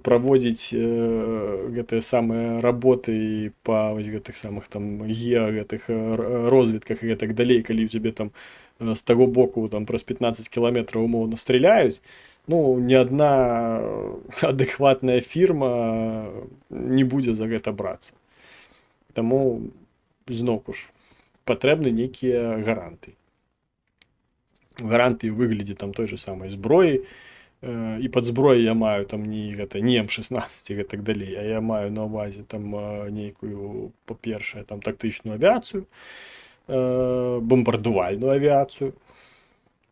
проводить гэтыя самыя работы по гэтых самых там гэтых розвідках і так далей, калі тебе там з того боку там праз 15 кілометраў умоўно стреляюць, ну, ні одна адекватная фірма не будзе за гэта брацца. Таму, зноўку ж, патрэбны нейкія гаранты. Гаранты ў выглядзе там той же самай зброі, і пад зброяй я маю там не М16 і гэтак далей, а я маю на ўвазе там нейкую, па-першае, там тактычную авіяцыю, бомбардувальную авіяцыю,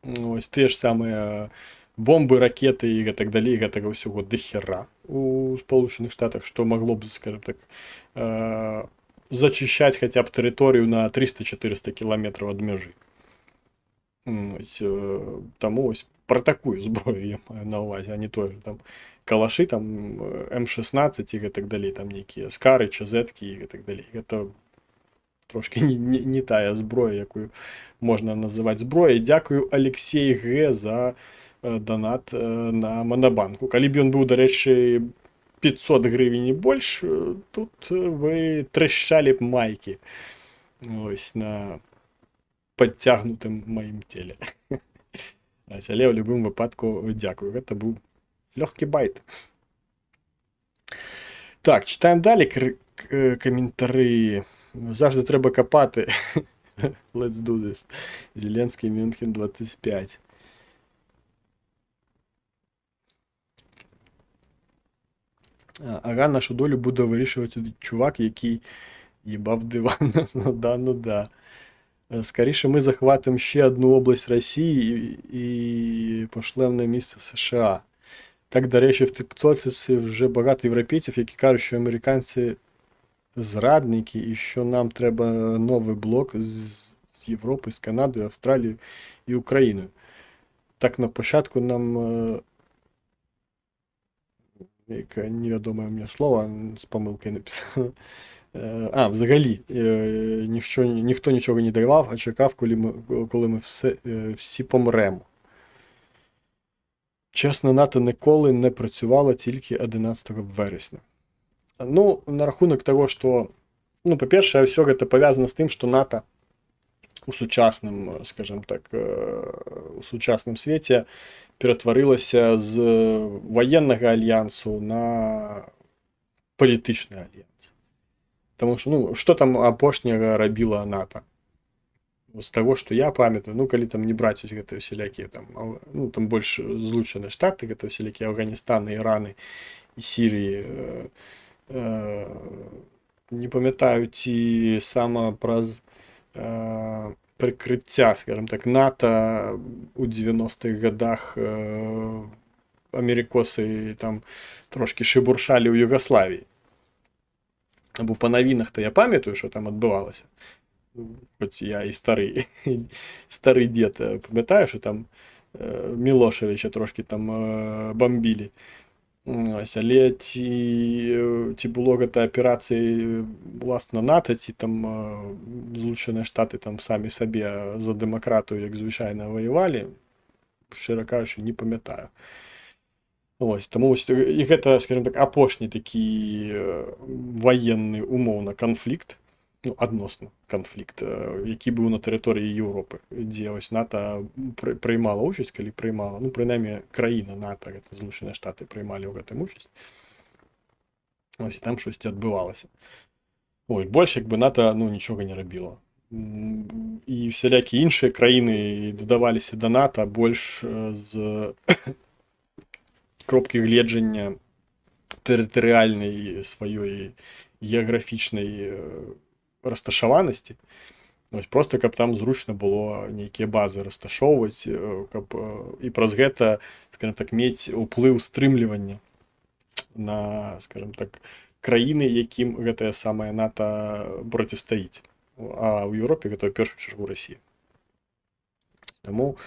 ось тыя ж самыя бомбы, ракеты і гэтак далей, гэтага ўсяго дохера у Сполучаных Штатах, што магло б, скажем так, зачищаць хаця б тэрыторыю на 300-400 кіламетраў ад мяжы. Ось, таму ось про такую зброю я маю на ўвазе, а не тое там калашы, там М16 і гэтак далей, там нейкія скары, чазеткі і гэтак далей. Гэта трошки не тая зброя, якую можна называць зброяй. Дзякую Алексей Г за донат на Монобанку. Калі б ён быў, дарэчы, 500 гривень і больш, тут вы трашчалі б майкі ось на подтягнутым маім теле. Але ў любым выпадку дзякую. Гэта быў лёгкі байт. Так, читаем далі каментары. Завжди треба копати. Let's do this. Зеленський, Мюнхен 25. Ага, нашу долю буде вирішувати чувак, який їбав диван. Ну да, ну да. Скоріше ми захватимо ще одну область Росії і пошлемо на місце США. Так, до речі, в тіктоці вже багато європейців, які кажуть, що американці зрадники і що нам треба новий блок з Європи, з Канадою, Австралією і Україною. Так, на початку нам яке невідоме мені слово з помилки написано. Взагалі, ніхто нічого не давав, а чекав, коли ми всі помремо. Чесно, НАТО ніколи не працювало, тільки 11 вересня. Ну, на рахунок того, що, ну, по-перше, все це пов'язано з тим, що НАТО у сучасному, скажімо так, у сучасному світі перетворилося з воєнного альянсу на політичний альянс. Тому що, ну, що там опошнього робила НАТО? З того, що я пам'ятаю, ну, коли там не брать эти всілякі, там, ну, там більш злучені штати, це всілякі Афганістани, Ірани і Сирії, не пам'ятаю ті саме про прикриття, скажімо так, НАТО у 90-х годах америкоси там трошки шебуршали у Югославії. Або по новинах-то я пам'ятаю, що там відбувалося. Хоч я і старий дід, пам'ятаю, що там Мілошевича трошки там бомбили. Ось, але ті було це операції, власне, НАТО, ці там Злучені Штати там самі собі за демократію, як звичайно, воювали, щиро кажучи, не пам'ятаю. Ось, тому ось, і це, скажімо так, опошній такий воєнний, умовно, конфлікт, ну, відносно конфлікт, який був на території Європи, де ось НАТО приймала участь, коли приймала, ну, принаймні, країна НАТО, це Злучені Штати, приймали в цьому участь. Ось, і там щось відбувалося. Ой, більше, якби НАТО, ну, нічого не робило. І всілякі інші країни додавалися до НАТО більш з кропки гледження територіальної своєї географічної розташованості. Ось просто каб там зручно було нейкі бази розташовувати, і праз гэта, скажімо так, мець уплыў стрымлівання на, скажімо так, краіны, якім гэтае самае НАТО процістаіць. А ў Еўропе гэта ў першую чаргу Расія. Таму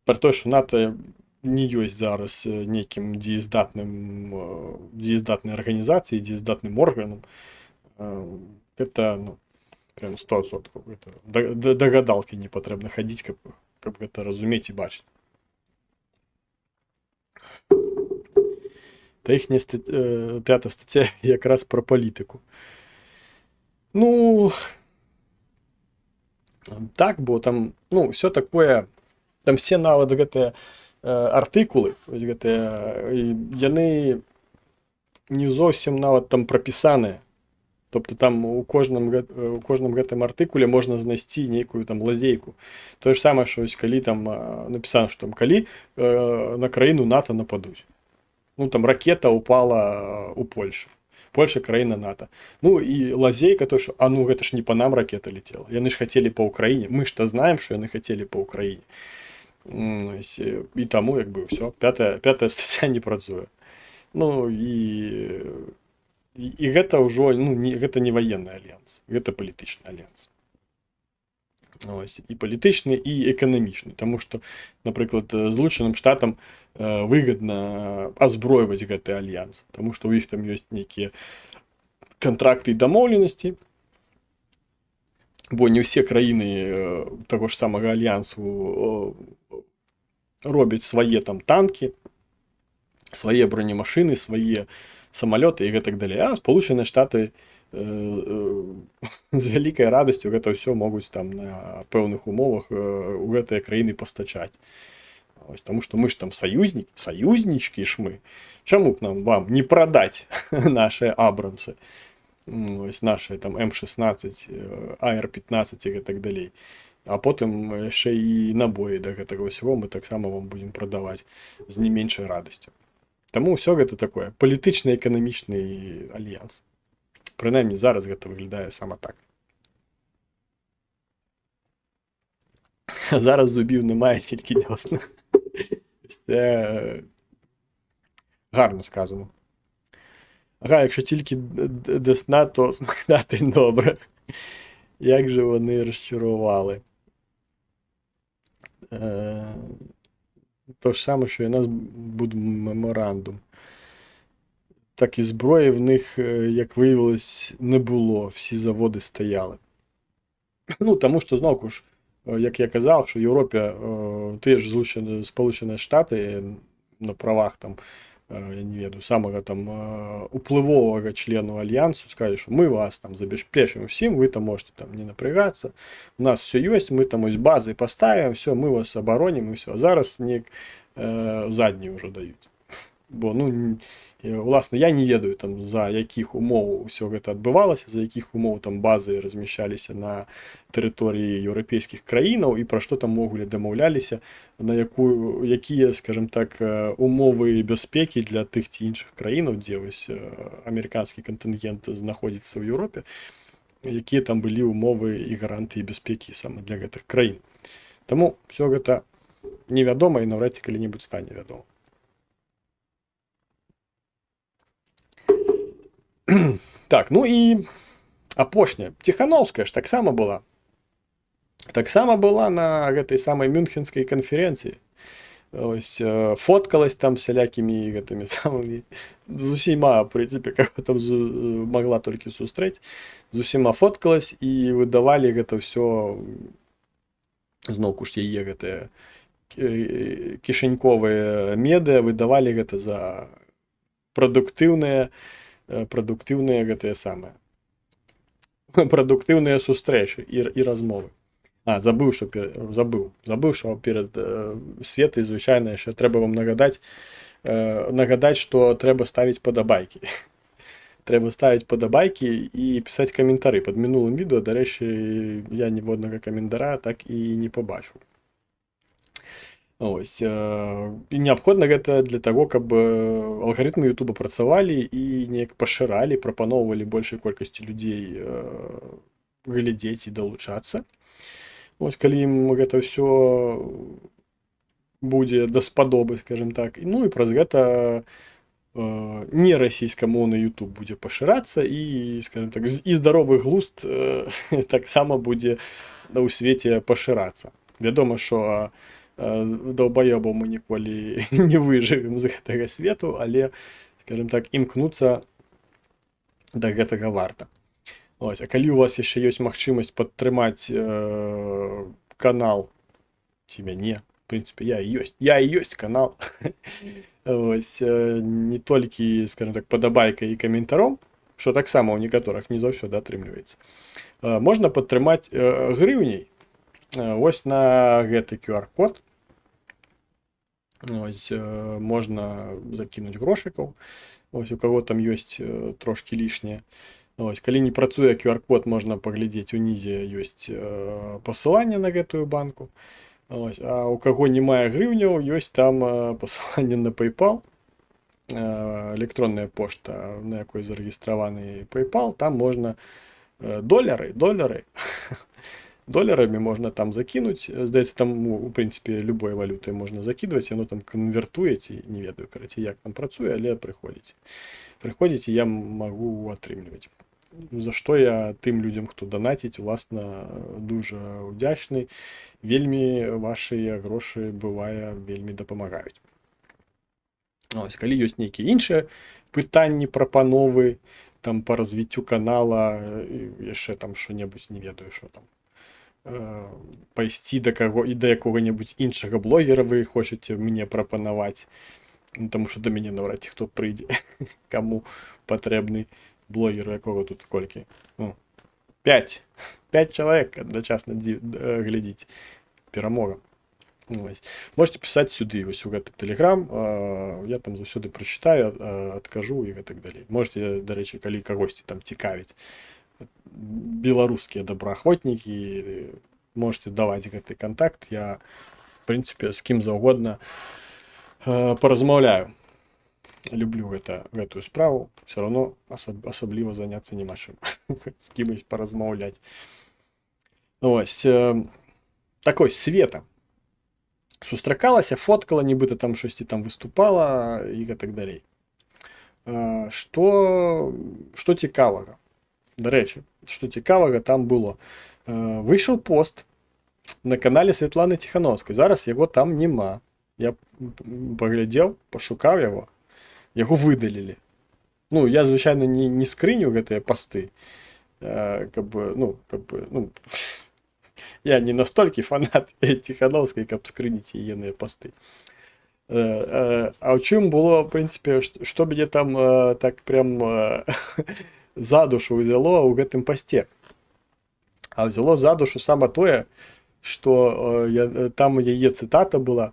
пра тое, што НАТО не ёсць зараз нейкім дзеездатнай арганізацыяй, дзеездатным органам, гэта, ну, прям 100%. Да гадалкі не патрэбна хадзіць, каб гэта разумець і бачыць. Та іхня 5 стаття якраз про політику. Ну, так, бо там, ну, все такое, там все нават гэтыя артыкулы, яны не зовсім нават там прапісаныя. Тобто там у кожному гэтым артыкуле можна знайсці нейкую там лазейку. Тое ж самае, що ось калі там напісана, што там калі на краіну НАТО нападуць. Ну там ракета упала у Польшу. Польша краіна НАТО. Ну і лазейка то, що ну гэта ж не по нам ракета летела. Яны ж хацелі по Украіне. Мы ж то знаем, що яны хацелі по Украіне. І таму як бы все. Пятая стаття не працуе. Ну і гэта ўжо, ну, гэта не военный альянс, гэта палітычны альянс. Ось, і палітычны, і эканамічны, таму што, напрыклад, Злучаным Штатам выгадна азброіваць гэты альянс, таму што ў іх там ёсць нейкія кантракты і дамоўленасці, бо не ўсе краіны таго ж самага альянсу робяць свае там танкі, свае бронемашыны, свае самалёты і гэтак далей. А Сполучаныя Штаты з вялікай радасцю гэта ўсё могуць там на пэўных умовах у гэтыя краіны пастачаць. Ось, таму што мы ж там саюзнічкі ж мы. Чаму б нам вам не прадаць нашыя абрамсы? Ось нашыя там М16, АР-15 і гэтак далей. А потым яшчэ і набоі да гэтага ўсяго мы таксама вам будзем прадаваць з не меншай радасцю. Таму ўсё гэта такое палітычна-эканамічны альянс. Прынамсі зараз гэта выглядае сама так. Зараз зубів немає, тільки дьосна. Це гарно сказано. Ага, якщо тільки десна, то смакнати добре. Як же вони розчарували. То ж саме, що і у нас буде меморандум. Так і зброї в них, як виявилось, не було. Всі заводи стояли. Ну, тому що, знову ж, як я казав, що в Європі ті ж Сполучені Штати на правах там, я не веду, самого там уплывового члену альянсу сказали, що ми вас там забезпечимо всім, ви там можете там не напрягатися, у нас все є, ми там ось бази поставимо, все, ми вас оборонимо і все. А зараз не задні вже дають. Бо, ну, власне, я не ведаю, там, за яких умов все гэта адбывалася, за яких умов там базы размяшчаліся на тэрыторыі еўрапейскіх краінаў і пра што там могулі дамаўляліся, на якія, скажем так, умовы бяспекі для тых ці іншых краінаў, дзе вось амерыканскі кантынгент знаходзіцца ў Еўропе, якія там былі умовы і гарантыі бяспекі саме для гэтых краін. Таму все гэта невядома і наўрад ці калі-небудзь стане вядома. Так, ну і апошняя. Ціхановская ж таксама была. Таксама была на гэтай самай мюнхенскай канферэнцыі. Ось, фоткалась там сялякімі гэтымі самымі, з усіма, в прынцыпе, каго там магла толькі сустрэць, з усіма фоткалась і выдавалі гэта ўсё, зноўку ж яе гэтыя кішэньковыя медыа, выдавалі гэта за прадуктыўныя гэтыя самыя прадуктыўныя сустрэчы і размовы. Забыў, што перад светай звычайна яшчэ трэба вам нагадаць, што трэба ставіць падабайкі. Трэба ставіць падабайкі і пісаць каментары. Пад мінулым відэо, дарэчы, я ніводнага каментара так і не пабачыў. Ось, і неабходна гэта для таго, каб алгарытмы Ютуба працавалі і неяк пашыралі, прапаноўвалі большай колькасці людзей глядзець і далучацца. Ось, калі ім гэта ўсё будзе даспадобы, скажем так. Ну і праз гэта не расійскамоўны Ютуб будзе пашырацца і, скажем так, і здаровы глузд таксама будзе ў свеце пашырацца. Вядома, што долбоёбаў мы ніколі не выжывем з гэтага свету, але, скажем так, імкнуцца да гэтага варта. Ось, а калі у вас яшчэ ёсць магчымасць падтрымаць канал ці мяне, в прынцыпе, я і ёсць канал, ось, не толькі, скажем так, падабайкай і каментаром, што таксама ў некаторых не заўсёды атрымліваецца, можна падтрымаць грыўняй. Вось на гэты QR-код. Ось, можна закінуць грошыкаў, ось, у каго там ёсць трошкі лішняе. Ось, калі не працуе QR-код, можна паглядзець, унізе ёсць пасыланне на гэтую банку. Ось, а у каго не мае грыўняў, ёсць там пасыланне на PayPal, электронная пошта, на якой зарэгістраваны PayPal, там можна долары. Доларамі можна там закінуць. Здаецца, там, у прынцыпе, любой валютай можна закідваць, яно там канвертуеце, не ведаю, карацей, як там працуе, але прыходзіць. Прыходзіць, і я магу атрымліваць. За што я тым людзям, хто данаціць, уласна, дужа ўдзячны. Вельмі вашыя грошы, бывае, вельмі дапамагаюць. Ось, калі ёсць нейкія іншыя пытанні, прапановы, там, па развіццю канала, яшчэ там што-небудзь, не ведаю, што там, пайсці да якога-небудзь іншага блогера вы хочаце мне прапанаваць, таму што да мяне наўрад ці хто прыйдзе, каму патрэбны блогер, якога тут колькі? 5 чалавек адначасна глядзіць. Перамога. Можете пісаць сюды, вось у гэты тэлеграм, я там заўсёды прачытаю, адкажу і гэтак далей. Можете, дарэчы, калі кагосьці там цікавіць, беларускія добраахвотнікі, можете даваць гэты контакт, я, в прынцыпе, з кім заўгодна паразмаўляю. люблю гэтую справу, все равно асабліва заняцца няма чым. З кімось паразмаўляць. Ось, такой Света сустракалася, фоткала, нібыта там штосьці там выступала і гэтак далей. Што цікавага? Дарэчы, што цікавага там было. Выйшаў пост на канале Святланы Ціхановскай. Зараз яго там няма. Я паглядзеў, пашукаў яго. Яго выдалілі. Ну, я, звычайна, не скрыню гэтыя пасты. Я не настолькі фанат Ціхановскай, каб скрыніць ейныя пасты. А ў чым было, в прынцыпе, што мяне там так прям за душу ўзяло ў гэтым пасце? А взяло за душу сама тое, што там яе цытата была,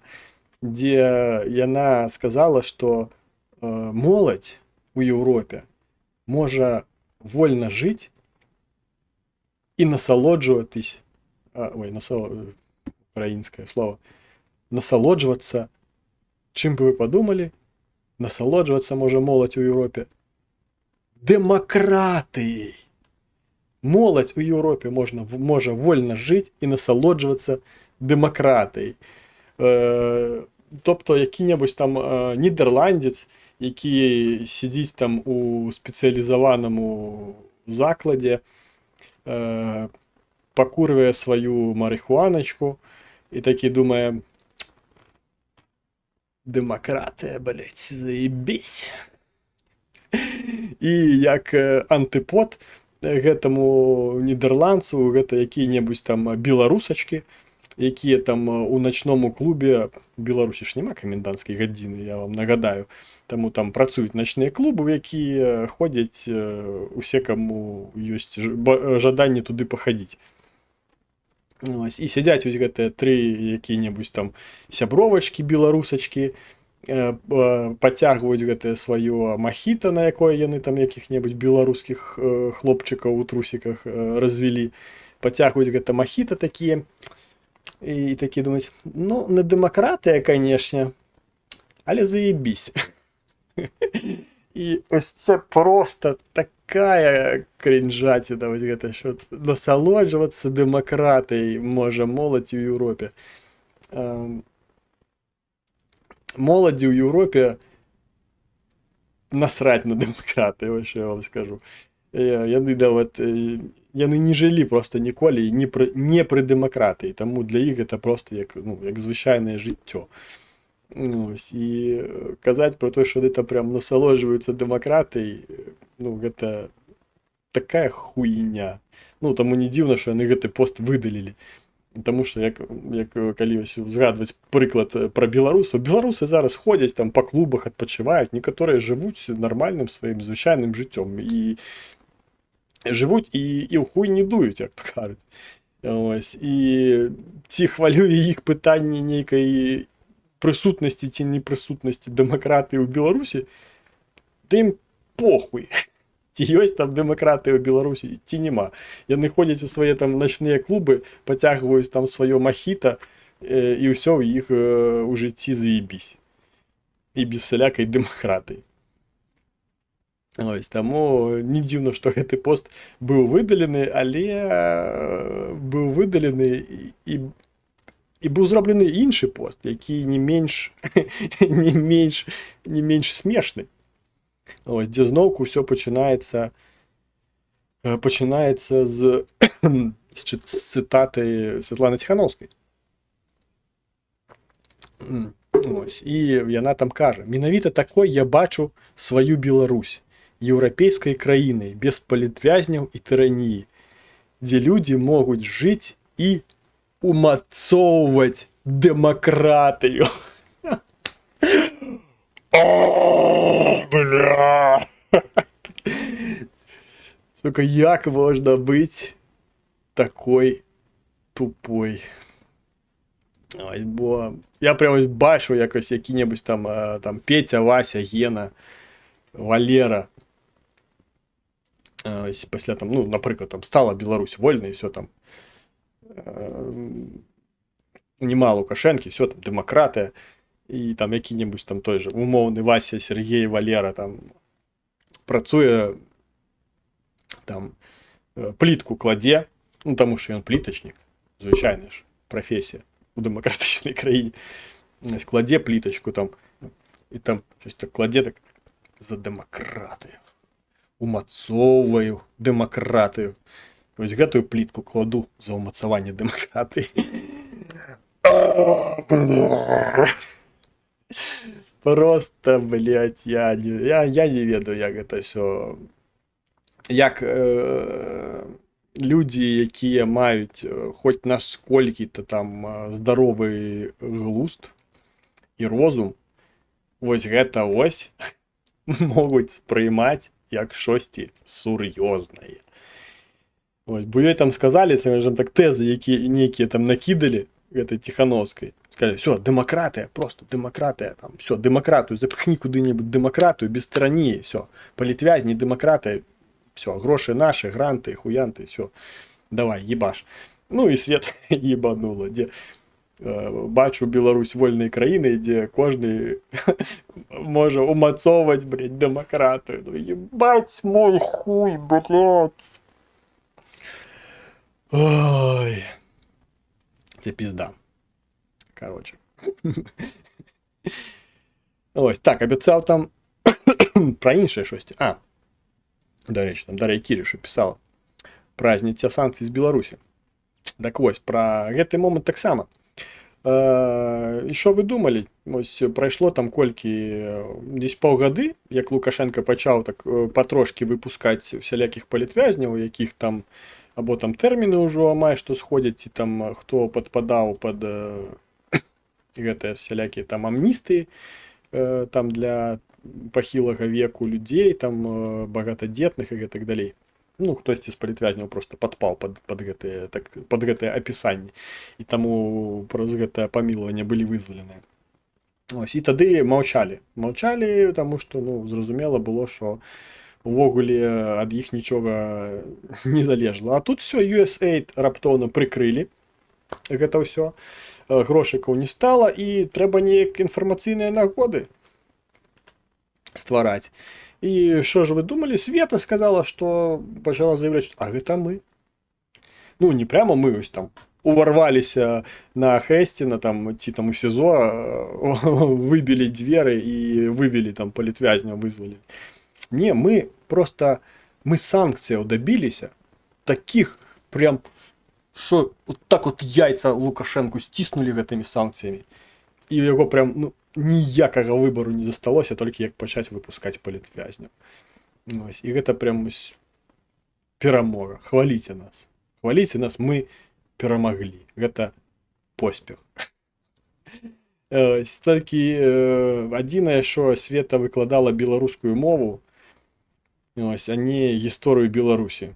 дзе яна сказала, што моладзь у Еўропе можа вольна жыць і насалоджватись, украінскае слово, насалоджвацца, чым бы вы падумалі, насалоджвацца можа моладзь у Еўропе дэмакратыяй. Моладзь у Еўропе можа вольна жыць і насалоджвацца дэмакратыяй. Тобто які-небудзь там нідэрландзец, які сидзіць там у спецыялізаванаму закладзе, пакурвае сваю марыхуаначку і такі думае: дэмакратыя, блядь, заебись. І як антыпод гэтаму нідэрландцу, гэта якія-небудзь там беларусачкі, якія там у начному клубе, Беларусі ж няма каменданцкай гадзіны, я вам нагадаю, таму там працуюць начныя клубы, якія ходзяць усе, каму ёсць жаданне туды пахадзіць. І сядзяць вось гэтыя тры якія-небудзь там сябровачкі, беларусачкі, пацягваюць гэтае сваё махіта, на якое яны там якіх-небудзь беларускіх хлопчыкаў у трусіках развялі, пацягваюць гэта махіта такія, і такі думаюць: ну, не дэмакратыя, канешне, але заебись. І ось це просто такая крінжаціна, вось гэта, що насалоджвацца дэмакратыяй можа моладзь у Еўропе. Моладзі ў Еўропе насраць на дэмакратыю, вось што я вам скажу. Яны не жылі просто ніколі не пры дэмакратыі, таму для іх гэта просто як звычайнае жыццё. І казаць про то, што гэта прям насалоджваюцца дэмакратыяй, гэта такая хуйня. Таму не дзіўна, што яны гэты пост выдалілі. Таму што, як калі згадваць прыклад пра беларусаў, беларусы зараз ходзяць там па клубах, адпачываюць, некаторыя жывуць нармальным сваім звычайным жыццём і жывуць і ў хуй не дуюць, як кажуць. І ці хвалюе іх пытанне нейкай прысутнасці ці непрысутнасці дэмакратыі ў Беларусі, да ім похуй. Ці ёсць там дэмакратыя ў Беларусі, ці няма. Яны ходзяць у свае там начныя клубы, пацягваюць там сваё махіта, і ўсё ў іх у жыцці заебись. І без всялякай дэмакратыі. Таму не дзіўна, што гэты пост быў выдалены, але быў выдалены і быў зроблены іншы пост, які не менш смешны. Дзе зноўку ўсё пачынаецца з цытаты Святланы Ціхановскай. І яна там кажа: менавіта такой я бачу сваю Беларусь, еўрапейскай краінай, без палітвязняў і тыраніі, дзе людзі могуць жыць і умацоўваць дэмакратыю. Бля! Сука, як можна быць такой тупой? Бо я прям бачу якось які-небудзь там Петя, Вася, Гена, Валера. Пасля там, напрыклад, там стала Беларусь вольнай, все там нема Лукашэнкі, все там дэмакратыя. і там які-небудь там той же умовний Вася, Сергій, Валера там працує, там плітку кладе, ну тому що він пліточник, звичайно ж, професія у демократичній країні. Ось кладе пліточку там, і там щось так кладе, так за демократію. Умацовую демократію. Ось гэтую плітку кладу за умацаванне демократії. Просто, блядь, я не ведаю, як гэта все. Як люди, які мають хоч наскільки-то там здоровий глузд і розум, ось гэта ось можуть сприймати як щось серйозне. Ось, бо їй там сказали, це так тези, які некі там накидали, этой Тихановской. Сказали, все, демократия, просто демократия, там, все, демократию, запихни куди-нибудь демократию, без тирании, все, политвязни, демократия, все, гроши наши, гранты, хуянты, все, давай, ебаш. Ну і світ єбануло, де бачу Білорусь вольної країни, де кожний може умацовувати, блядь, демократію. Ну, ебать мой хуй, блядь. Ой. Це пізда. Короче. Ось, так, обіцяв там про інше щось. До речі, там Дар'я Кіріша писала про зняття санкцій з Білорусі. Так ось, про гэты момент так само. І що ви думали? Ось пройшло там колькі, десь паўгады, як Лукашенко почав так потрошки випускати всіляких політв'язнів, яких там або там терміни ўжо амаль што сходзяць, і там хто падпадаў пад гэтыя всялякія там амністыі там для пахілага веку людзей, там багатадзетных і гэтак далей. Ну, хтосьці з палітвязняў просто падпаў пад гэтае апісанне, і таму праз гэтае памілаванне былі вызваленыя. Ось, і тады маўчалі, таму што, ну, зразумела было, што увогуле ад іх нічога не залежала. А тут все, USAID раптоўна прыкрылі гэта ўсё, грошыкаў не стала, і трэба неяк інфармацыйныя нагоды ствараць. І що ж ви думали? Света сказала, що почала заявляти, а гэта мы. Ну, не прямо мы, ось там уварвалися на Хестіна, там, ці там у СІЗО, выбили двери і вивели там політв'язня, визвали. Не, мы просто, мы санкцій добилися, таких прям, що от так от яйця Лукашенку стиснули гэтымі санкціями. І його прям, ну, ніякого вибору не засталося, тільки як почати випускати політв'язнів. Ось, і гэта прям ось перемога. Хваліце нас, ми перемогли. Гэта поспіх. Ось, тільки адзінае, що Света викладала білоруську мову, ось, а не історію Білорусі.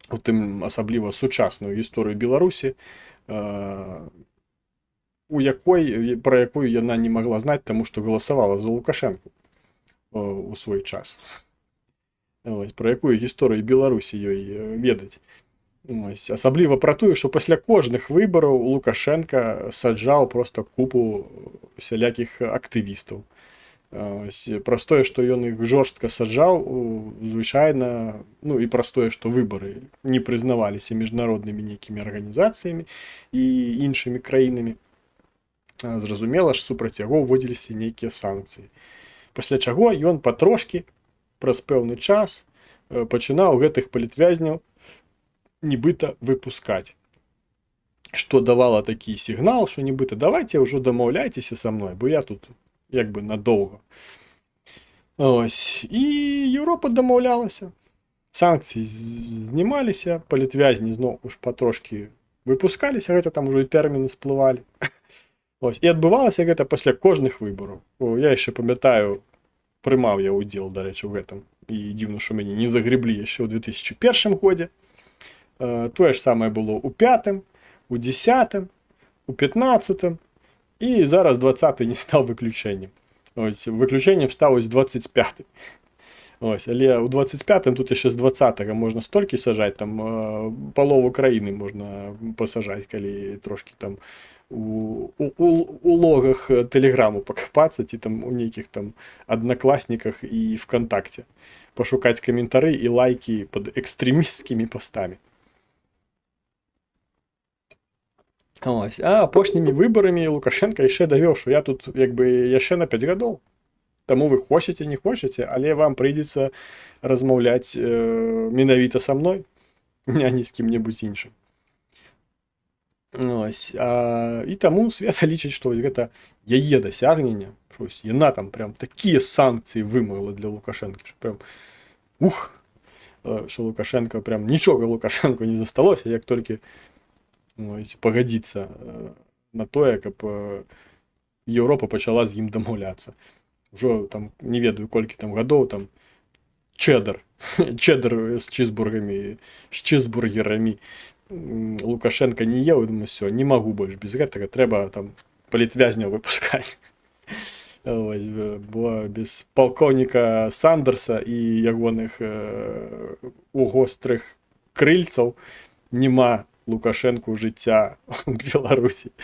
От тим, особливо сучасну історію Білорусі, про яку яна не могла знати, тому що голосувала за Лукашенко у свій час. Ось, про яку історію Білорусі їй ведать. Ось, особливо про те, що після кожних виборів Лукашенко саджав просто купу всіляких активістів. Ось, простое, що він їх жорстко саджав, звичайно, ну і простое, що вибори не признавалися міжнародними ніякими організаціями і іншими країнами. Зразумела ж, супраць яго ўводзіліся нейкія санкцыі. Пасля чаго ён патрошкі, праз пэўны час, пачынаў гэтых палітвязняў нібыта выпускаць. Што давала такі сігнал, што нібыта давайте ўжо дамаўляйцеся са мной, бо я тут як бы надоўга. Ось. І Еўропа дамаўлялася. Санкцыі знімаліся, палітвязні зноў уж патрошкі выпускаліся, гэта там ужо і тэрміны сплывалі. Ось, і адбывалася гэта пасля кожных выбараў. Я яшчэ памятаю, прымаў я ўдзел, дарэчы, у гэтым. І дзіўна, што мяне не загреблі яшчэ ў 2001 годзе. Тое ж самае было ў 5-м, у 10-м, у 15-м, і зараз 20-й не стаў выключэннем. Ось, выключэннем стаў ось 25-й. Ось, але ў 25-м тут яшчэ з 20-го можна столькі сажаць, там палову краіны можна пасажаць, калі трошкі там у логах тэлеграму пакапацца, ці там у нейкіх там аднакласніках і вКонтакце, пашукаць каментары і лайкі пад экстрэмісцкімі пастамі. Ось. А апошнімі выбарамі Лукашенко яшчэ давёў, што я тут як бы яшчэ на 5 гадоў. Таму вы хочаце, не хочаце, але вам прыйдзецца размаўляць менавіта са мной, а не з кім-небудзь іншым. Ось. І таму Света лічыць, што гэта яе дасягненне, яна там прям такія санкцыі вымагала для Лукашэнкі, што прям што Лукашенко прям нічога Лукашенко не засталося, як толькі пагадзіцца на тое, каб Еўропа пачала з ім дамаўляцца. Ужо там не ведаю колькі там гадоў, там чэдар з чизбургерамі Лукашенко не еў, думаю, все, не магу больш без гэтага, трэба там палітвязняў выпускаць. Ось, бо без палкоўніка Сандерса і ягоных гострых крыльцаў нема Лукашенку жыцця ў Беларусі.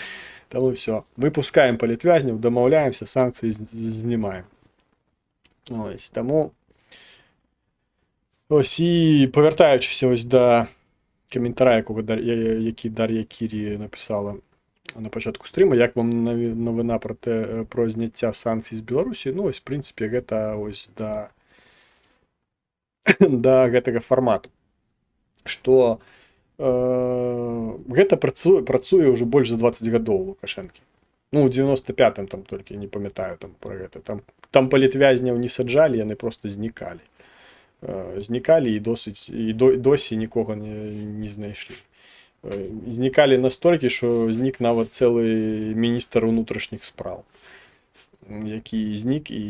Таму все, выпускаем палітвязняў, дамаўляемся, санкцыі знімаем. Ось, таму ось і павяртаючыся ось да каментара, які Дар'я Кірі напісала на пачатку стрыма, як вам навіна про зняцця санкцый з Беларусі. Ну, ось, в прынцыпе, гэта ось да гэтага фармату. Што гэта працуе ўжо больш за 20 гадоў Лукашэнкі. Ну, у 95-м там толькі, не памятаю там пра гэта. Там палітвязняў не саджалі, яны проста знікалі. Знікалі і досі нікога не знайшлі. Знікалі настолькі, што знік нават цэлы міністр унутрашніх спраў, які знік, і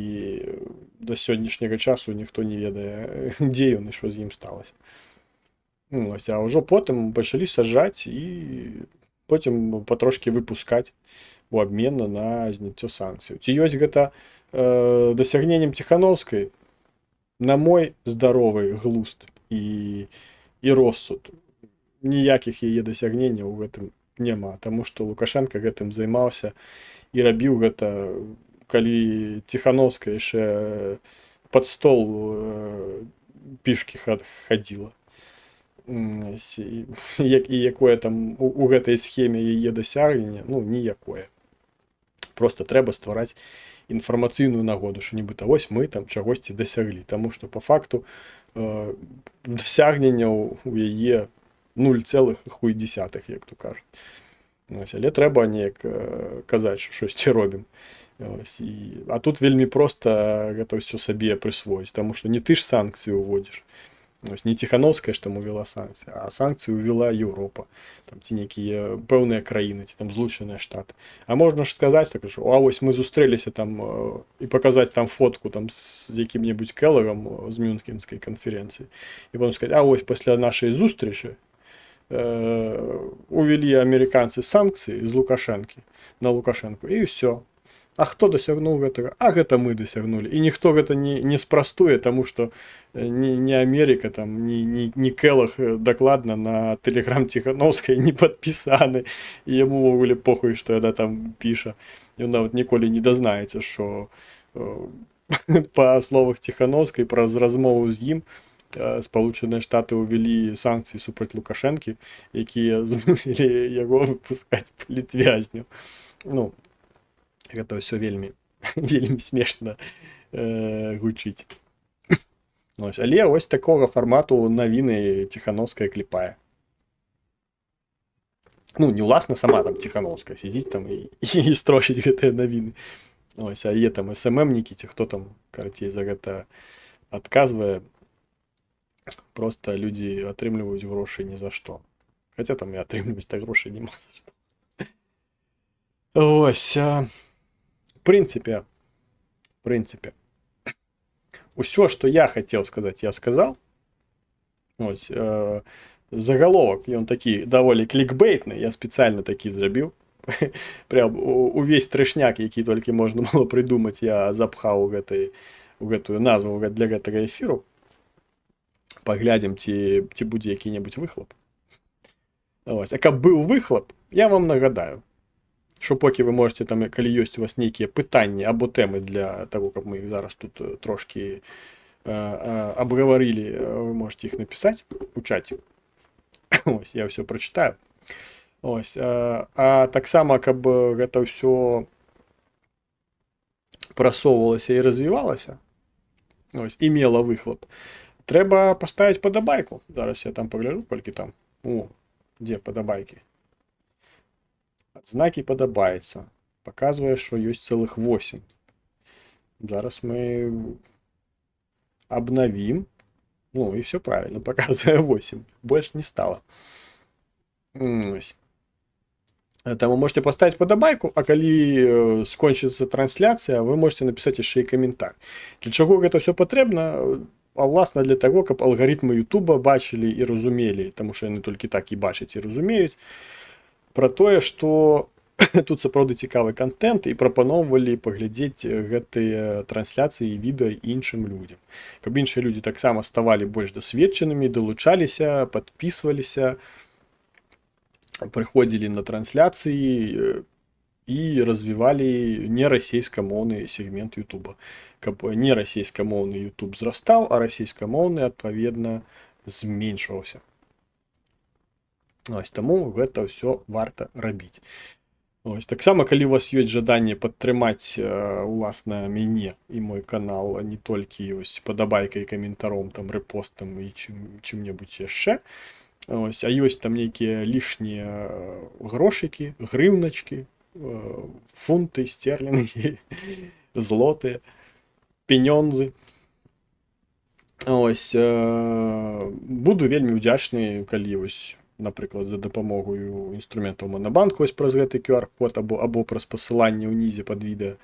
да сённяшняга часу ніхто не ведае, дзе ён і што з ім сталася. А ўжо потым пачалі саджаць і потым патрошкі выпускаць у абмен на зняццё санкцыяў. Ці ёсць гэта дасягненнем Ціхановскай? На мой здаровы глузд і розсуд, ніякіх яе дасягненняў у гэтым няма, таму што Лукашенко гэтым займаўся і рабіў гэта, калі Ціхановская яшчэ пад стол пішкі хадзіла. І якое там у гэтай схеме яе дасягненне, ну, ніякое. Просто трэба ствараць інфармацыйную нагоду, што нібыта вось мы там чагосьці дасяглі, таму што па факту дасягненняў у яе 0,1, як то кажуць. Але трэба неяк казаць, што штосьці робім. А тут вельмі проста гэта ўсё сабе прысвоіць, таму што не ты ж санкцыі ўводзіш. Не Ціхановская ж там увела санкцыі, а санкцыі увела Еўропа, там ці нейкія пэўныя краіны, ці там Злучаныя Штаты. А можна ж сказаць, так, што вось мы зустрэліся там і паказаць там фотку там з якім-небудзь Келлагам з Мюнхенскай канферэнцыі. І потым сказаць, вось пасля нашай зустрічы увялі амерыканцы санкцыі з Лукашэнкі на Лукашэнку, і ўсё. А хто дасягнуў гэтага? А гэта мы дасягнулі. І ніхто гэта не спрастуе, таму што не Амерыка, там, не Келлаг дакладна на тэлеграм Ціхановскай не падпісаны. І яму ўвогуле похуй, што яна там піша. Ён нават ніколі не дазнаецца, што па словах Ціхановскай праз размову з ім Сполучаныя Штаты ўвялі санкцыі супраць Лукашэнкі, якія змусілі яго выпускаць палітвязняў. Ну, гэта ўсё вельмі смешна гучыць. Але ось такога фармату навіны Ціхановская кліпае. Ну, не ўласна сама там Ціхановская сядзіць там і строчыць гэтыя навіны. А яе там СММнікі, ці хто там, карацей, за гэта адказвае. Просто людзі атрымліваюць грошы ні за што. Хаця там і атрымліваць так грошы няма за што. Ось, в принципе, усё, што я хацеў сказаць, я сказаў. Ось, загаловак, ён такі даволі клікбейтны, я спецыяльна такі зрабіў. Прям увесь трэшняк, які толькі можна было прыдумаць, я запхаў у гэтую назву для гэтага эфіру. Паглядзім, ці будзе які-небудзь выхлоп. Ось, а каб быў выхлоп, я вам нагадаю. що поки ви можете, там, коли є у вас які питання або теми для того, щоб ми їх зараз тут трошки обговорили, ви можете їх написати у чаті. Ось, я все прочитаю. Ось, а так само, каб гэта все прасоўвалася і развівалася, ось, і мела выхлоп, трэба паставіць падабайку. Зараз я там пагляджу, колькі там. О, дзе падабайкі? Адзнакі падабаецца. Паказвае, што ёсць цэлых 8. Зараз мы обновим. Ну, и все правильно, показываю 8. Больше не стало. Там вы можете поставить подобайку, а коли скончится трансляция, вы можете написать еще и комментарий. Для чего это все потребно? А власне для того, щоб алгоритми Ютуба бачили і розуміли, тому що вони тільки так і бачать і розуміють, про те, що тут сапраўды цікавы контент і прапаноўвалі паглядзець гэтыя трансляцыі і відэа іншым людзям. Каб іншыя людзі таксама ставалі больш дасведчанымі, далучаліся, падпісваліся, прыходзілі на трансляцыі і развівалі нерасійскамоўны сегмент Ютуба. Каб нерасійскамоўны Ютуб зрастаў, а расійскамоўны, адпаведна, зменшваўся. Ось, таму гэта ўсё варта рабіць. Ось, таксама, калі у вас ёсць жаданне падтрымаць уласна мяне і мой канал не толькі ось падабайкай, каментаром, там рэпостам і чым-небудзь яшчэ, ось, а ёсць там нейкія лішнія грошыкі, грыўначкі, фунты, стерлінгі, злоты, пенёнзы. Ось, буду вельмі ўдзячны, калі ось, напрыклад, за дапамогою інструментаў Монобанку ось праз гэты QR-код або праз пасыланне ўнізе пад відэа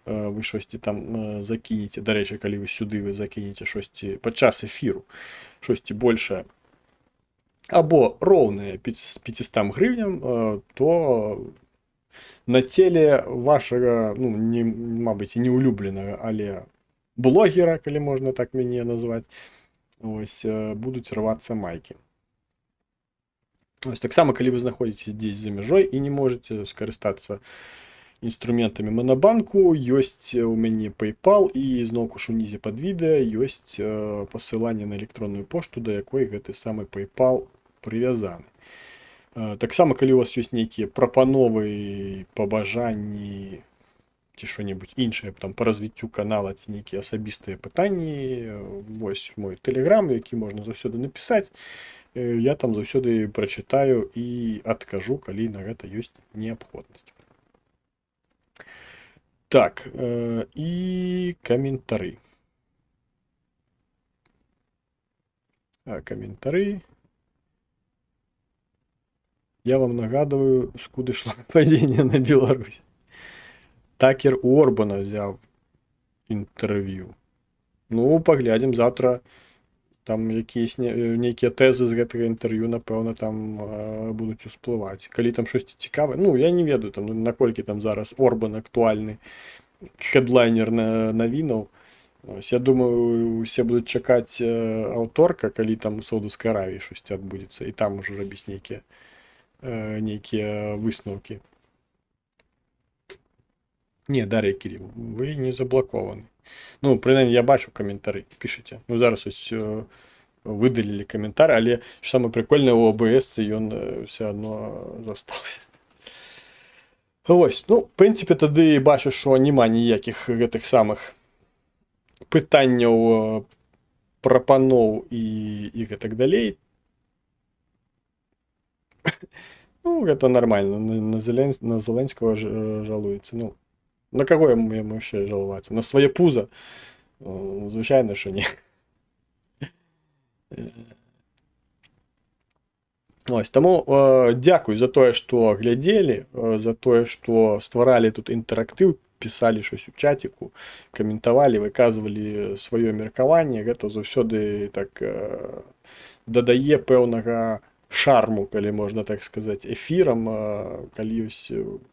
вы шосьці там закінеце. Дарэчы, калі вы сюды вы закінеце шосьці падчас эфіру, шосьці большае або роўнае 500 гривням, то на целе вашага, ну, мабыць, і неулюбленага, але блогера, калі можна так мяне назваць, ось, будуць рвацца майкі. Ось, таксама, калі вы знаходзіцесь дзесь за мяжой і не можете скарыстацца інструментамі Монобанку, ёсць у мяне PayPal і зноўку ж унізе пад відэа ёсць пасыланне на электронную пошту, да якой гэты самы PayPal прывязаны. Таксама, калі у вас ёсць нейкія прапановы, пабажанні ці што-небудзь іншае там па развіццю канала ці нейкія асабістыя пытанні, вось мой Telegram, які можна заўсёды напісаць. Я там заўсёды прачытаю і адкажу, калі на гэта ёсць неабходнасць. Так, і каментары. Каментары. Я вам нагадываю, скуда шло нападение на Беларусь. Такер у Орбана взял интервью. Ну, поглядим завтра. Там якісь нейкія тэзы з гэтага інтэрв'ю, напэўна, там будуць усплываць. Калі там штосьці цікавае, ну, я не ведаю, там, наколькі там зараз Орбан актуальны хедлайнер навінаў. Я думаю, усе будуць чакаць аўторка, калі там у Саудаўскай Аравіі штосьці адбудзецца, і там ужо рабіць нейкія высновкі. Не, Дар'я Кирилл, вы не заблокованы. Ну, принаймні, я бачу каментары, пішыце. Ну, зараз ось выдалілі каментар, але що саме прикольне, у ОБС ён все одно застаўся. Ось, ну, в прынцыпе, тады бачу, што няма ніякіх гэтых самых пытанняў, прапаноў і гэтак далей. Ну, гэта нормально, на Зеленского жалуецца, ну. На кого яму яшчэ жалавацца? На свае пуза? Звычайна, що не. Ось, таму дзякуй за тое, што глядзелі, за тое, што стваралі тут інтэрактыў, пісалі щось у чаціку, каментавалі, выказвалі сваё меркаванне. Гэта заўсёды так дадае пэўнага шарму, калі можна так сказаць, эфірам, калі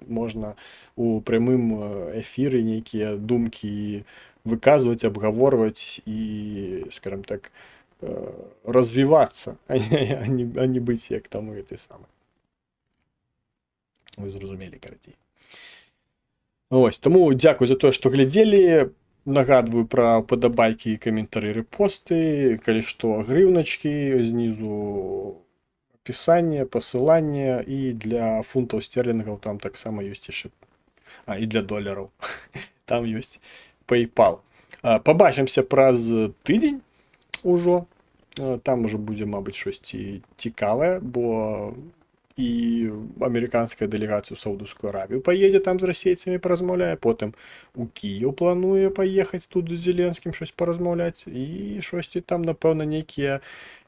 можна у прямым эфіры нейкія думкі выказваць, абгаворваць і, скажем так, развівацца, а не быць як там гэты самы. Вы зразумелі, карацей. Ось, тому дякую за те, што глядзелі. Нагадваю пра ўпадабайкі, каментары, рэпосты. Калі што, грыўначкі, знізу апісанне, пасыланне, і для фунтаў стэрлінгаў там таксама ёсць яшчэ. І для долараў. Там ёсць PayPal. Пабачымся праз тыдзень ужо. Там ужо будзе, мабыць, штосьці цікавае, бо і амерыканская дэлегацыя ў Саудаўскую Аравію паедзе, там з расейцамі паразмаўляе, потым у Кіеў плануе паехаць тут з Зеленскім штось паразмаўляць, і штосьці там, напэўна, нейкія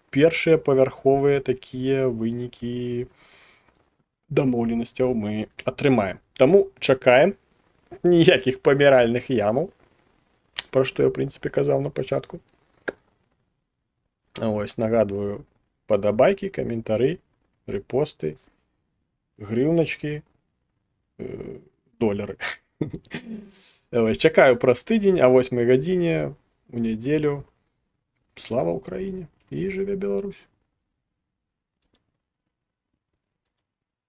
першыя павярховыя такія вынікі дамоўленасцяў мы атрымаем. Таму чакаем, ніякіх паміральных ямаў, пра што я, ў прынцыпе, казаў на пачатку. Ось, нагадваю, падабайкі, каментары, рэпосты, грыўначкі, долары. Чакаю праз тыдзень о 8 гадзіне у нядзелю. Слава Ўкраіне і жыве Беларусь!